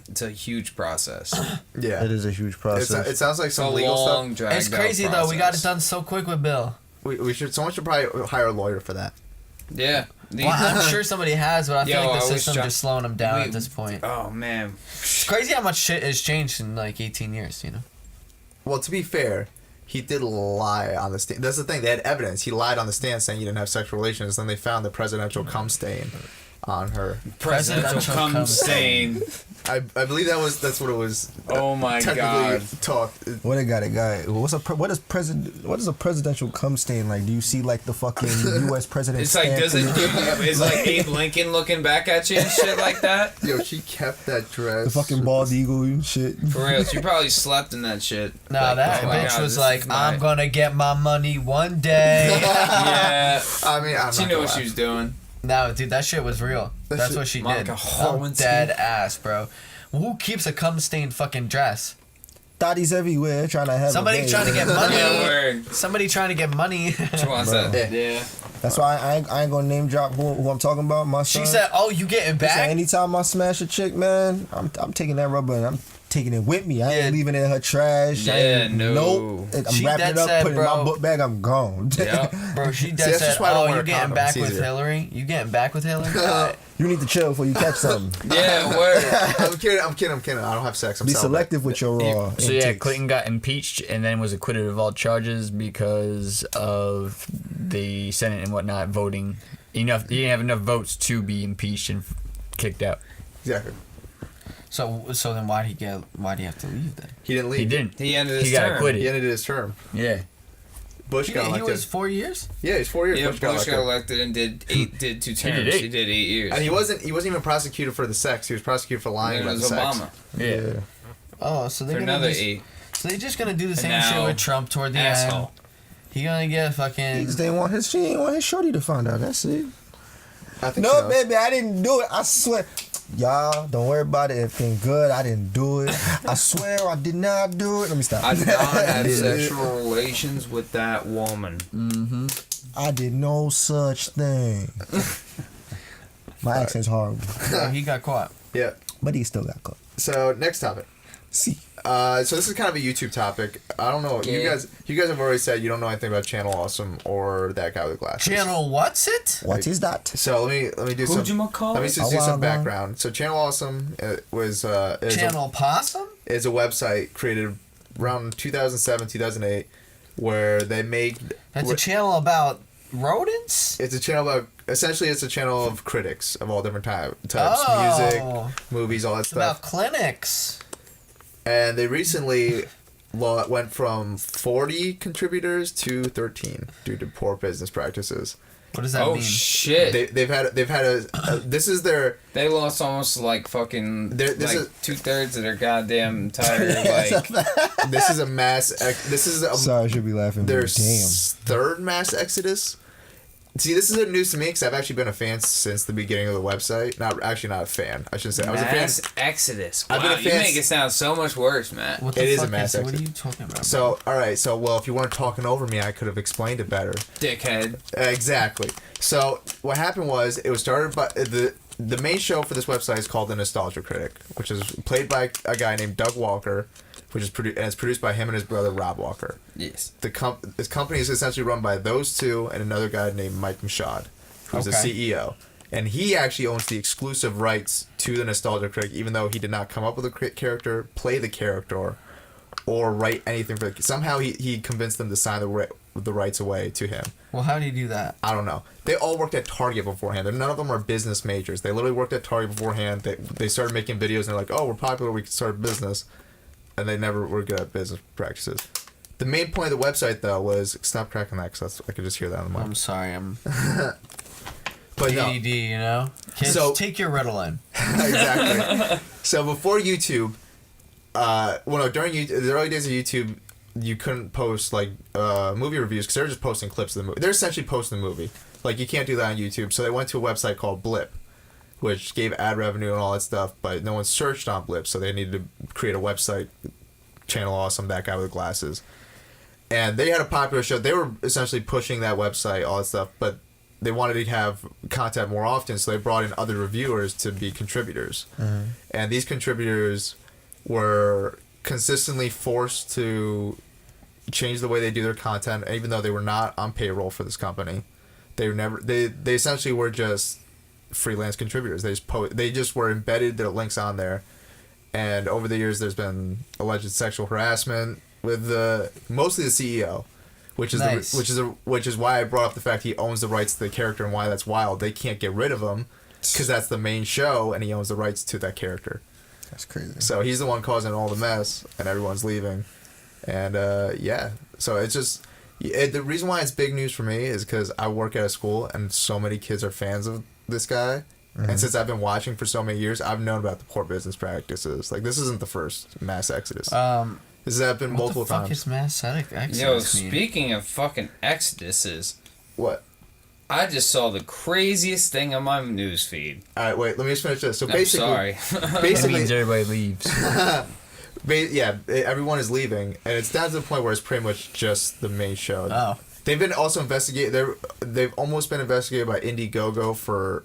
it's a huge process. Yeah. It is a huge process. It sounds like It's a some legal stuff. long, dragged It's crazy though. We got it done so quick with Bill. Someone should probably hire a lawyer for that. Yeah. Well, I'm sure somebody has, but I feel Yo, like I the was system's try- just slowing them down we- at this point. Oh man. It's crazy how much shit has changed in like 18 years, you know? Well, to be fair, he did lie on the stand. That's the thing. They had evidence. He lied on the stand saying he didn't have sexual relations. Then they found the presidential cum stain on her. Presidential cum cum stain. I believe that's what it was. Oh my technically god. talked. What it got? What is a presidential cum stain like? Do you see like the fucking U.S. president? It's like, stamp does in it? Is like Abe Lincoln looking back at you and shit like that? Yo, she kept that dress. the fucking bald eagle and shit? For real, she probably slept in that shit. Nah, Like, that oh my bitch God, was this like, is my- I'm gonna get my money one day. Yeah. I mean, I'm She not knew gonna what lie. she was doing. No, dude, that shit was real. That That's shit- what she did. Monica I'm Lewinsky. dead ass, bro. Who keeps a cum stained fucking dress? Thotties everywhere trying to have. Somebody a baby. trying to get money. Yeah, word. Somebody trying to get money. She wants Bro. that. Yeah. That's why I ain't gonna name drop who I'm talking about. My son. She said, "Oh, you getting He said, back?" anytime I smash a chick, man, I'm taking that rubber and I'm taking it with me. I Yeah. ain't leaving it in her trash. I Yeah, ain't, no. Nope. I'm She wrapping dead it up, said, putting it in my bro. book bag. I'm gone. Yeah. Bro, she See, just that's said, just why I don't "Oh, wear you a getting condom. back It's with easier." Hillary? You getting back with Hillary?" You need to chill before you catch something. Yeah, word. I'm kidding. I don't have sex. I'm Be celibate. selective with your raw. So yeah, intakes. Clinton got impeached and then was acquitted of all charges because of the Senate and whatnot voting enough. He didn't have enough votes to be impeached and kicked out. Exactly. So then why'd he have to leave then? He didn't leave. He didn't. He ended his He got term. He acquitted. ended his term. Yeah. Bush got He elected. was 4 years. Yeah, he's 4 years. Yeah, Bush got elected. elected and did 2 terms. did 8. He did 8 years. And he wasn't even prosecuted for the sex. He was prosecuted for lying And it about was the sex. Obama Yeah. Oh, so for they're gonna another just, 8. so they're just gonna do the same now, shit with Trump toward the asshole. end. He gonna get He fucking. just didn't want she didn't want his shorty to find out. That's it. I think No, so. baby, I didn't do it. I swear. Y'all, don't worry about it. Everything good. I didn't do it. I swear I did not do it. Let me stop. I did not have sexual relations with that woman. I did no such thing. My accent's horrible, Oh, he got caught. Yeah. but he still got caught. So next topic. See, So this is kind of a YouTube topic. I don't know. You Yeah. guys have already said you don't know anything about Channel Awesome or that guy with the glasses. Channel, what's it? what is that? So let me do Who'd some. you call Let me it? just do some Awagwa. background. So Channel Awesome was Channel Possum? is a website created around 2007 2008 where they make. That's a channel about rodents? It's a channel about essentially it's a channel of critics of all different types, Oh. music, movies, all that It's stuff. about clinics. And they recently went from 40 contributors to 13 due to poor business practices. What does that Oh mean? shit! They've had a this is their They lost almost like fucking This like is- 2/3 of their goddamn entire like. this is a mass this is Sorry, I should be laughing. their But damn. third mass exodus. See, this is news to me because I've actually been a fan since the beginning of the website. Not a fan. I should say I was a fan. Mass Exodus. Wow, I've been a you fan make it sound so much worse, Matt. What the It is a fuck mass What are exit. you talking about? So all right, so well, if you weren't talking over me, I could have explained it better. Dickhead. Exactly. So what happened was it was started by the main show for this website is called The Nostalgia Critic, which is played by a guy named Doug Walker, which is and it's produced by him and his brother Rob Walker. Yes. This company is essentially run by those two and another guy named Mike Mashad, who's the CEO. And he actually owns the exclusive rights to The Nostalgia Critic, even though he did not come up with a character, play the character, or write anything for the. Somehow he convinced them to sign the rights away to him. well, how do you do that? I don't know. They all worked at Target beforehand. None of them are business majors. They literally worked at Target beforehand. They started making videos and they're like, oh, we're popular. We can start a business. and they never were good at business practices. The main point of the website, though, was stop cracking that because I could just hear that on the mic. I'm sorry, I'm But no. ADD, you know? Kids, So- take your Ritalin. Exactly. So before YouTube, during the early days of YouTube, you couldn't post like movie reviews because they were just posting clips of the movie. They're essentially posting the movie. Like you can't do that on YouTube. So they went to a website called Blip, which gave ad revenue and all that stuff, but no one searched on Blip, so they needed to create a website. Channel Awesome, that guy with the glasses, and they had a popular show. They were essentially pushing that website, all that stuff, but they wanted to have content more often, so they brought in other reviewers to be contributors. And these contributors were consistently forced to change the way they do their content, even though they were not on payroll for this company. They essentially were just freelance contributors. They just were embedded their links on there. And over the years, there's been alleged sexual harassment with mostly the CEO, which is Nice. which is why I brought up the fact he owns the rights to the character and why that's wild. They can't get rid of him because that's the main show, and he owns the rights to that character. That's crazy. So he's the one causing all the mess, and everyone's leaving. And so it's just the reason why it's big news for me is because I work at a school, and so many kids are fans of this guy. And since I've been watching for so many years, I've known about the poor business practices. Like, this isn't the first mass exodus. This has happened multiple What the fuck times. is mass exodus Yo, mean? speaking of fucking exoduses, What? I just saw the craziest thing on my news feed. All right, wait. Let me just finish this. So I'm basically, sorry. That basically, means everybody leaves. everyone is leaving, and it's down to the point where it's pretty much just the main show. Oh. They've been also investigated. They've almost been investigated by Indiegogo for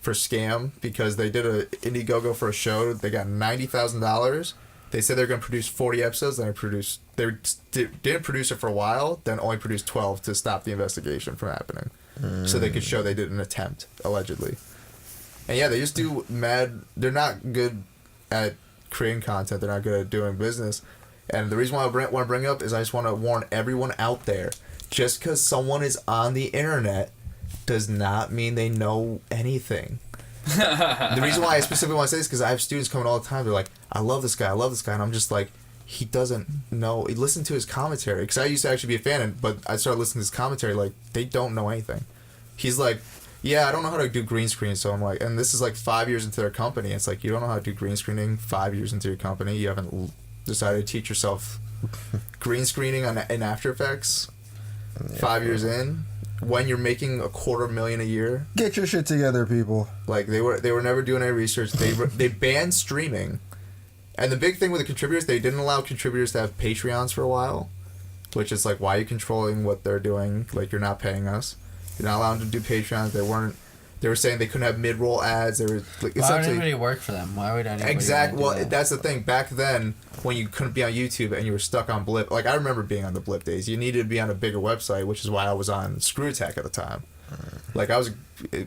scam because they did a Indiegogo for a show. They got $90,000. They said they're going to produce 40 episodes. They didn't produce it for a while. Then only produced 12 to stop the investigation from happening, so they could show they did an attempt allegedly. And yeah, they just do mad. They're not good at creating content. They're not good at doing business. And the reason why I want to bring it up is I just want to warn everyone out there: just because someone is on the internet does not mean they know anything. The reason why I specifically want to say this is because I have students coming all the time. They're like, I love this guy, and I'm just like, he doesn't know. Listen to his commentary, because I used to actually be a fan, but I started listening to his commentary. Like, they don't know anything. He's like, yeah, I don't know how to do green screen. So I'm like, and this is like 5 years into their company. It's like, you don't know how to do green screening 5 years into your company. You haven't decided to teach yourself green screening in After Effects 5 years in. When you're making $250,000 a year, Get your shit together, people. like they were never doing any research. They banned streaming, and the big thing with the contributors, they didn't allow contributors to have Patreons for a while, which is like, why are you controlling what they're doing? Like, you're not paying us. You're not allowed to do Patreons. They were saying they couldn't have mid-roll ads. They were like, Why would anybody work for them? Why would anybody exactly. wanna do Well, that? that's the thing. Back then, when you couldn't be on YouTube and you were stuck on Blip, like I remember being on the Blip days. You needed to be on a bigger website, which is why I was on Screw Attack at the time. Like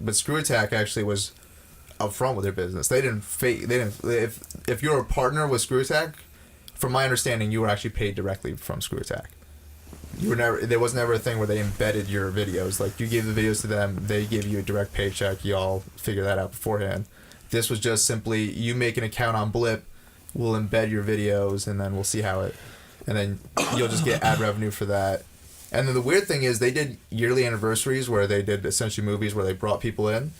but Screw Attack actually was upfront with their business. They didn't fake. They didn't. If you're a partner with Screw Attack, from my understanding, you were actually paid directly from Screw Attack. There was never a thing where they embedded your videos. Like, you gave the videos to them, they give you a direct paycheck. Y'all figure that out beforehand. This was just simply, you make an account on Blip, we'll embed your videos, and then we'll see how it, and then you'll just get ad revenue for that. And then the weird thing is, they did yearly anniversaries where they did essentially movies where they brought people in.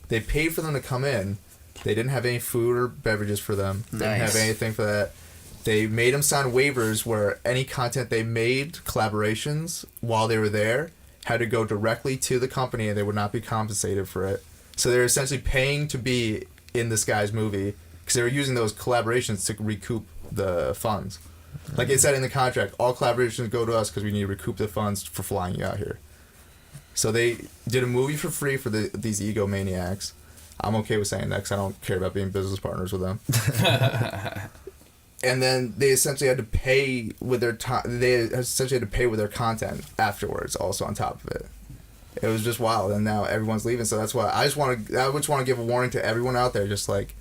They paid for them to come in. They didn't have any food or beverages for them. They didn't have anything for that. They made them sign waivers where any content they made, collaborations, while they were there, had to go directly to the company and they would not be compensated for it. So they're essentially paying to be in this guy's movie because they were using those collaborations to recoup the funds. Like it said in the contract, all collaborations go to us because we need to recoup the funds for flying you out here. So they did a movie for free for these egomaniacs. I'm okay with saying that because I don't care about being business partners with them. And then they essentially had to pay with their time. They essentially had to pay with their content afterwards, also on top of it. It was just wild, and now everyone's leaving. So that's why I just want to give a warning to everyone out there. Just like,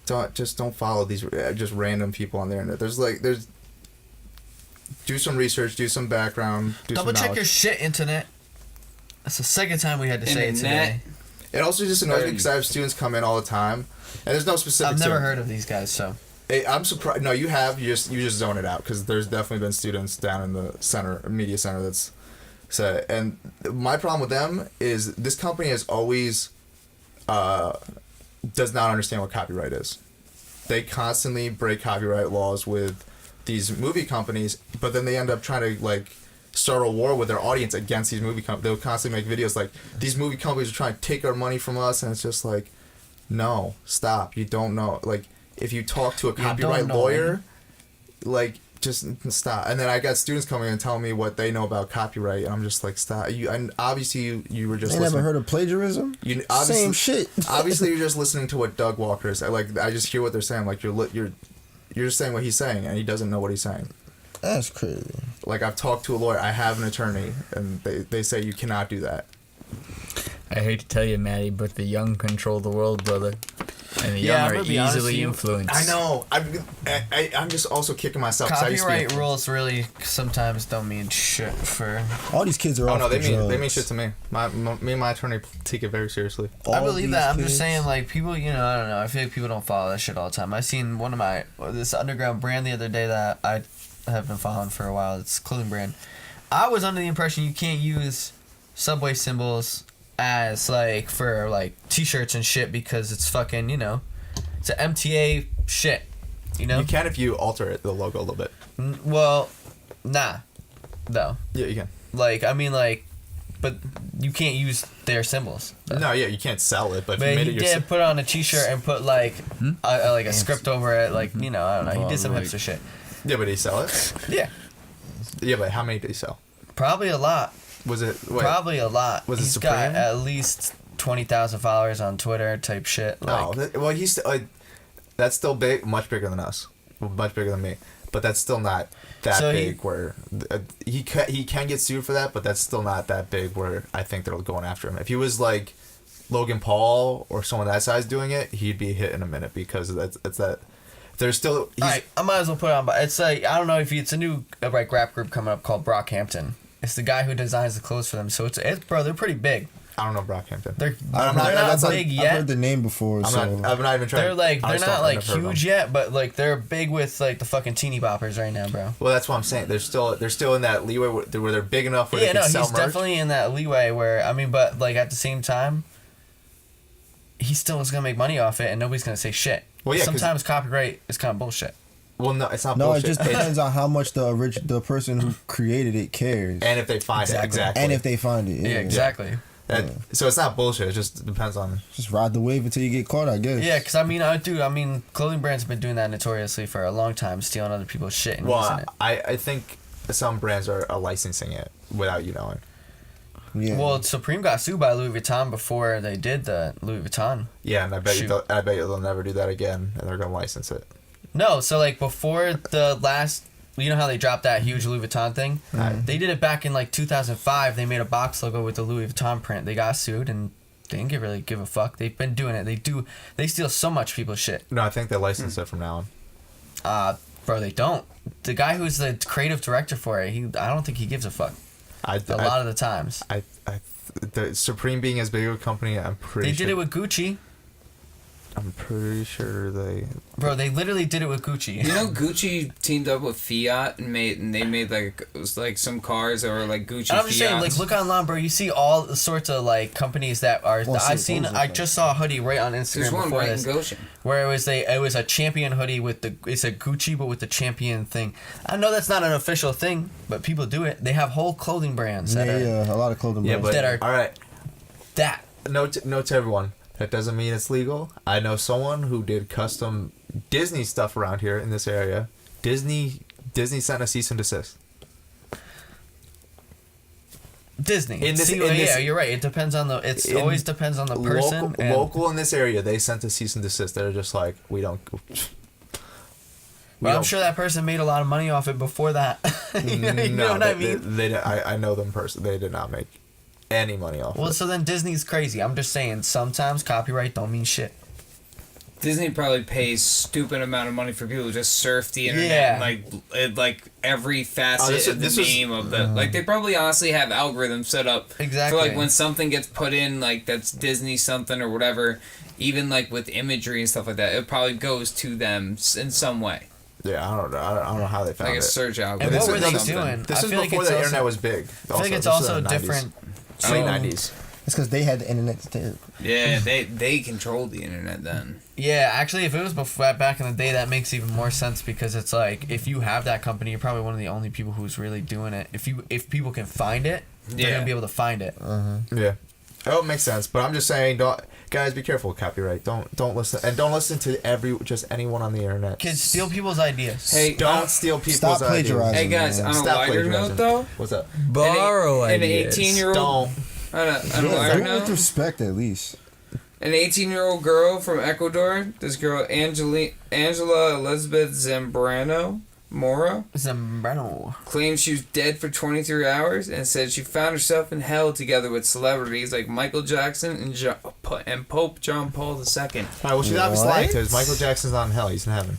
don't follow these just random people on the internet. Do some research, do some background, Double check your shit, internet. That's the second time we had to say it today. It also just annoys me because I have students come in all the time, and there's no specific. I've never heard of these guys, so. I'm surprised. No, you just zone it out because there's definitely been students down in the media center that's said. And my problem with them is this company has always does not understand what copyright is. They constantly break copyright laws with these movie companies, but then they end up trying to like start a war with their audience against these movie companies. They'll constantly make videos like these movie companies are trying to take our money from us, and it's just like, no, stop. You don't know. Like if you talk to a copyright lawyer, like just stop. And then I got students coming in and telling me what they know about copyright, and I'm just like, stop. And obviously you were just. They never heard of plagiarism. Same shit. Obviously, you're just listening to what Doug Walker is. I just hear what they're saying. Like you're just saying what he's saying, and he doesn't know what he's saying. That's crazy. Like I've talked to a lawyer. I have an attorney, and they say you cannot do that. I hate to tell you, Maddie, but the young control the world, brother. And the young are easily influenced. I know. I'm just also kicking myself. Copyright rules really sometimes don't mean shit for. All these kids are. Oh no, they mean shit to me. Me and my attorney take it very seriously. I believe that. I'm just saying, like people, I don't know. I feel like people don't follow that shit all the time. I seen one of this underground brand the other day that I have been following for a while. It's a clothing brand. I was under the impression you can't use subway symbols as like for like t-shirts and shit because it's fucking it's an MTA shit, You can if you alter the logo a little bit. Well, nah, though. Yeah, you can. Like I mean like, but you can't use their symbols. No, yeah, you can't sell it, but if But you made he it did put on a t-shirt and put like a script over it, like I don't know. He did some hipster shit. Yeah, but did he sell it? Yeah, Yeah, but how many did he sell? probably a lot. Was it Probably a lot. Was it He's Supreme? got at least 20,000 followers on Twitter type shit. Like, well, he's that's still big, much bigger than us, much bigger than me. But that's still not that big. Where he can get sued for that, but that's still not that big. Where I think they're going after him. If he was like Logan Paul or someone that size doing it, he'd be hit in a minute because it's that. There's still. Alright, I might as well put it on. But it's like I don't know if it's a new rap group coming up called Brockhampton. It's the guy who designs the clothes for them. So it's bro, they're pretty big. I don't know Brockhampton. They're not big yet. I've heard the name before. I've not even tried. They're not like huge yet, but like they're big with like the fucking teeny boppers right now, bro. Well, that's what I'm saying. They're still in that leeway where they're big enough where they can sell he's merch. definitely in that leeway where but like at the same time, he still is gonna make money off it, and nobody's gonna say shit. Well, yeah, sometimes copyright is kind of bullshit. Well, no, it's not No, bullshit. it just depends on how much the person who created it cares. And if they find it, exactly. And if they find it. Yeah, exactly. So it's not bullshit. It just depends on. Just ride the wave until you get caught, I guess. Yeah, because I mean, clothing brands have been doing that notoriously for a long time, stealing other people's shit and using it. I think some brands are licensing it without you knowing. Yeah. Well, Supreme got sued by Louis Vuitton before they did the Louis Vuitton. Yeah, and I bet you they'll never do that again, and they're gonna license it. No, so like before the last, you know how they dropped that huge Louis Vuitton thing? They did it back in like 2005. They made a box logo with the Louis Vuitton print. They got sued and they didn't really give a fuck. They've been doing it. They steal so much people's shit. No, I think they license it from now on. Bro, they don't. The guy who's the creative director for it, I don't think he gives a fuck. A lot of the times. The Supreme being as big of a company, I'm pretty sure. They did it with Gucci. I'm pretty sure they. Bro, they literally did it with Gucci. You know, Gucci teamed up with Fiat and they made like it was like some cars that were like Gucci. I'm just saying, like, look online, bro. You see all sorts of like companies that are. I just saw a hoodie right on Instagram There's one before right this, in Goshen. where it was a champion hoodie with it's a Gucci but with the champion thing. I know that's not an official thing, but people do it. They have whole clothing brands that a lot of clothing brands that are all right. That Note to everyone. That doesn't mean it's legal. I know someone who did custom Disney stuff around here in this area. Disney sent a cease and desist. Disney. Yeah, you're right. It depends on always depends on the person. Local in this area, they sent a cease and desist. They're just like, we don't. Well, I'm sure that person made a lot of money off it before that. you know what I mean? I know them personally. They did not make any money off it. Well, so then Disney's crazy. I'm just saying, sometimes copyright don't mean shit. Disney probably pays stupid amount of money for people to just surf the internet. Yeah. And like every facet of the meme of the like they probably honestly have algorithms set up Exactly. for like when something gets put in like that's Disney something or whatever, even like with imagery and stuff like that, it probably goes to them in some way. Yeah, I don't know. I don't know how they found Like a it. search algorithm. And what or were they something. doing? This I is feel like before it's the also- internet was big. I feel like it's This is also the 90s. different. Late So- 90s. It's because they had the internet too. Yeah, they controlled the internet then. Yeah, actually, if it was before back in the day, that makes even more sense because it's like if you have that company, you're probably one of the only people who's really doing it. If people can find it, they're gonna be able to find it. Yeah. Oh, it makes sense. But I'm just saying, guys, be careful with copyright. Don't listen, and don't listen to just anyone on the internet. Kids steal people's ideas. Hey, Don't steal people's Stop ideas. plagiarizing. Hey guys, man. on a Stop lighter plagiarizing. note though, What's up? Borrow an ideas. 18-year-old Don't. on a Yeah, lighter do it with note, respect at least. an 18-year-old girl from Ecuador, this girl Angela Elizabeth Zambrano Mora, Zambrano. claimed she was dead for 23 hours and said she found herself in hell together with celebrities like Michael Jackson and Pope John Paul II. All right, well, she's obviously lying to us. What? Michael Jackson's not in hell. He's in heaven.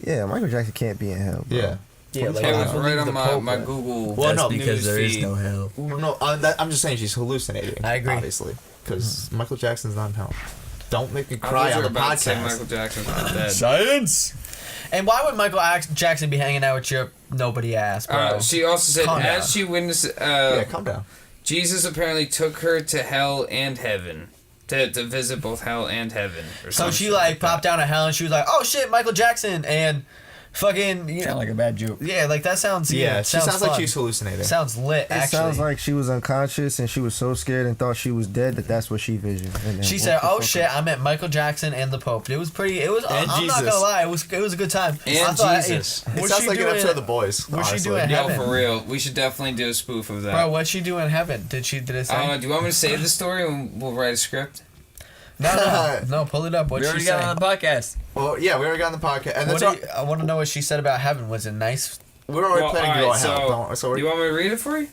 Yeah, Michael Jackson can't be in hell. Bro. Yeah. Yeah, like It I was believe right the on Pope, my but- Google. Well, That's no, because news there is feed. no hell. Well, no, I'm just saying she's hallucinating. I agree. Obviously, because Michael Jackson's not in hell. Don't make me I cry thought on you the were about to say podcast. Michael Jackson's not dead. Science. And why would Michael Jackson be hanging out with your nobody ass, bro? She also said, Calm down. as she witnessed, Yeah, calm down. Jesus apparently took her to hell and heaven. To visit both hell and heaven. Or So some she shit like that. popped down to hell and she was like, "Oh shit, Michael Jackson!" and fucking Sound like a bad joke. yeah, like that sounds Yeah, she sounds like fun. she's hallucinating. Sounds lit. It Actually, sounds like she was unconscious and she was so scared and thought she was dead that's what she visioned. And then she woke said, the "Oh fuck shit, up. I met Michael Jackson and the Pope." It was pretty. It was. And I'm not Jesus. gonna lie. It was a good time. And I thought, Jesus. Hey, It what's sounds she like an doing? episode of The Boys. What's she honestly. doing? Yo, Heaven. for real. We should definitely do a spoof of that. Bro, what'd she do in heaven? Did it say? Do you want me to save the story and we'll write a script? No, pull it up. We What'd she already say? got on the podcast. Well, yeah, we already got on the podcast, and that's I want to know what she said about heaven. Was it nice? we're already planning to go alright, to hell. So you want me to read it for you?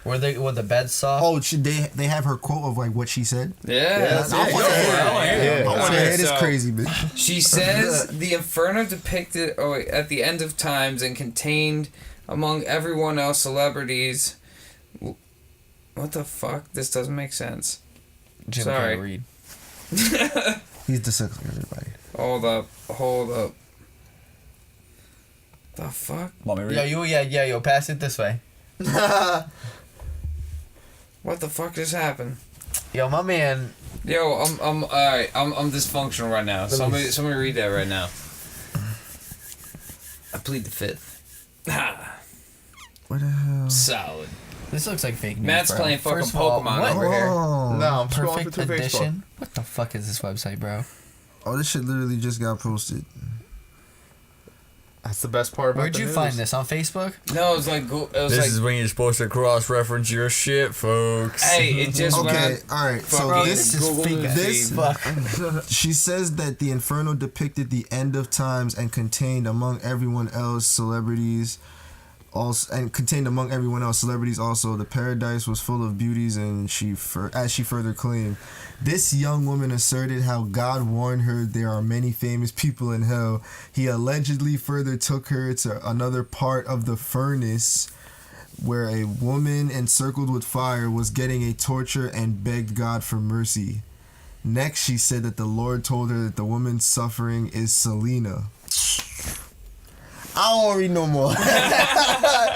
Were the beds soft? Oh, they have her quote of like what she said? Yeah. that's- I yeah, want to yeah, hear yeah, it. yeah. I want to hear it. It's So- crazy, bitch. She says the inferno depicted at the end of times and contained among everyone else celebrities. What the fuck? This doesn't make sense. Jim sorry. can't read. He's dyslexic, everybody. Hold up. The fuck? Want me to read? Yo, pass it this way. What the fuck just happened? Yo, my man. Yo, I'm alright. I'm dysfunctional right now. Somebody read that right now. I plead the fifth. What the hell? Solid. This looks like fake news. Matt's bro. playing fucking First of all, Pokemon what? over here. Oh, No, I'm scrolling Perfect through Facebook. edition. What the fuck is this website, bro? oh, this shit literally just got posted. That's the best part about Where'd the you news. find this on Facebook? No, it was like This is when you're supposed to cross-reference your shit, folks. Hey, it just Okay, went. all right. So Fucking this Google is News this. feed. She says that the inferno depicted the end of times and contained among everyone else celebrities. Also, the paradise was full of beauties, and as she further claimed, this young woman asserted how God warned her there are many famous people in hell. He allegedly further took her to another part of the furnace where a woman encircled with fire was getting a torture and begged God for mercy. Next, she said that the Lord told her that the woman's suffering is Selena. I don't want to read no more.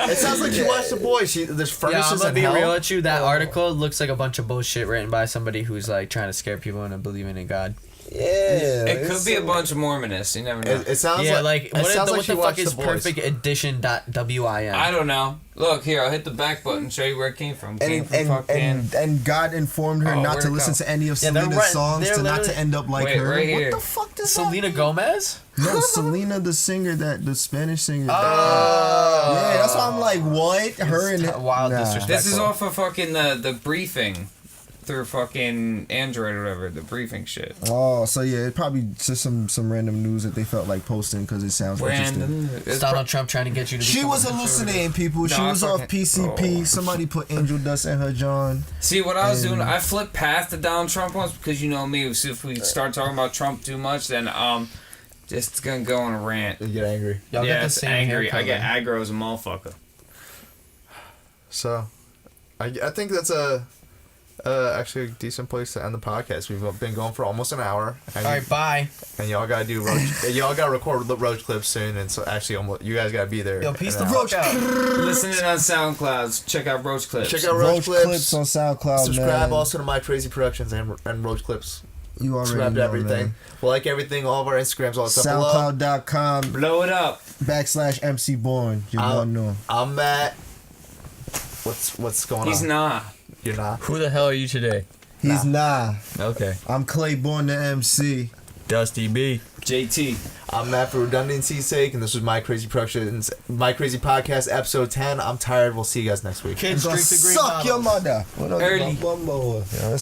It sounds like you watched The Boys. There's Yeah, I'm furnaces gonna in be hell. real with you. That article looks like a bunch of bullshit written by somebody who's like trying to scare people into believing in God. Yeah. It could be a bunch of Mormonists. You never know. It sounds Yeah, like like what, it sounds what like the you fuck watched is The Boys. perfect edition.win? I don't know. Look here, I'll hit the back button, show you where it came from. Came from fucking. And God informed her Oh, not where'd to it listen go? to any of Yeah, they're Selena's right- songs they're to not to literally- end up like Wait, her. right here. What the fuck does Selena Gomez? No, Selena, the singer, the Spanish singer. Oh. Yeah, that's why I'm like, what? Her and wild nah. disrespect. This is off of fucking the briefing. through fucking Android or whatever, the briefing shit. Oh, so yeah, it probably just some random news that they felt like posting because it sounds interesting. Random. It's Donald Trump trying to get you to. She become was a conservative. hallucinating, people. She No, I was off fucking- PCP. oh. Somebody put angel dust in her John. See, what I was And- doing, I flipped past the Donald Trump ones because you know me. If we start talking about Trump too much, then just gonna go on a rant. You get angry. Y'all yeah, get the it's same angry. hair I get color. aggro as a motherfucker. So, I think that's actually a decent place to end the podcast. We've been going for almost an hour. And All right, bye. And y'all gotta do roach. Y'all gotta record roach clips soon, and so actually, you guys gotta be there. Yo, peace in the an hour. fuck out. Listening on SoundCloud, check out Roach Clips. Check out Roach Roach clips on SoundCloud. Subscribe man. also to My Crazy Productions and Roach Clips. You already Subscribe to know, everything. man. Well, like everything, all of our Instagrams, all that stuff below. SoundCloud.com Blow it up. /MC Born. You won't know. I'm Matt. What's going He's on? not. You're not. Who the hell are you today? He's nah. Okay. I'm Claiborne the MC. Dusty B. JT. I'm Matt for redundancy's sake, and this was My Crazy Productions, My Crazy Podcast, episode 10. I'm tired. We'll see you guys next week. Kids, drink the green Suck bottle. your mother. What Early. Bumbo. Yeah,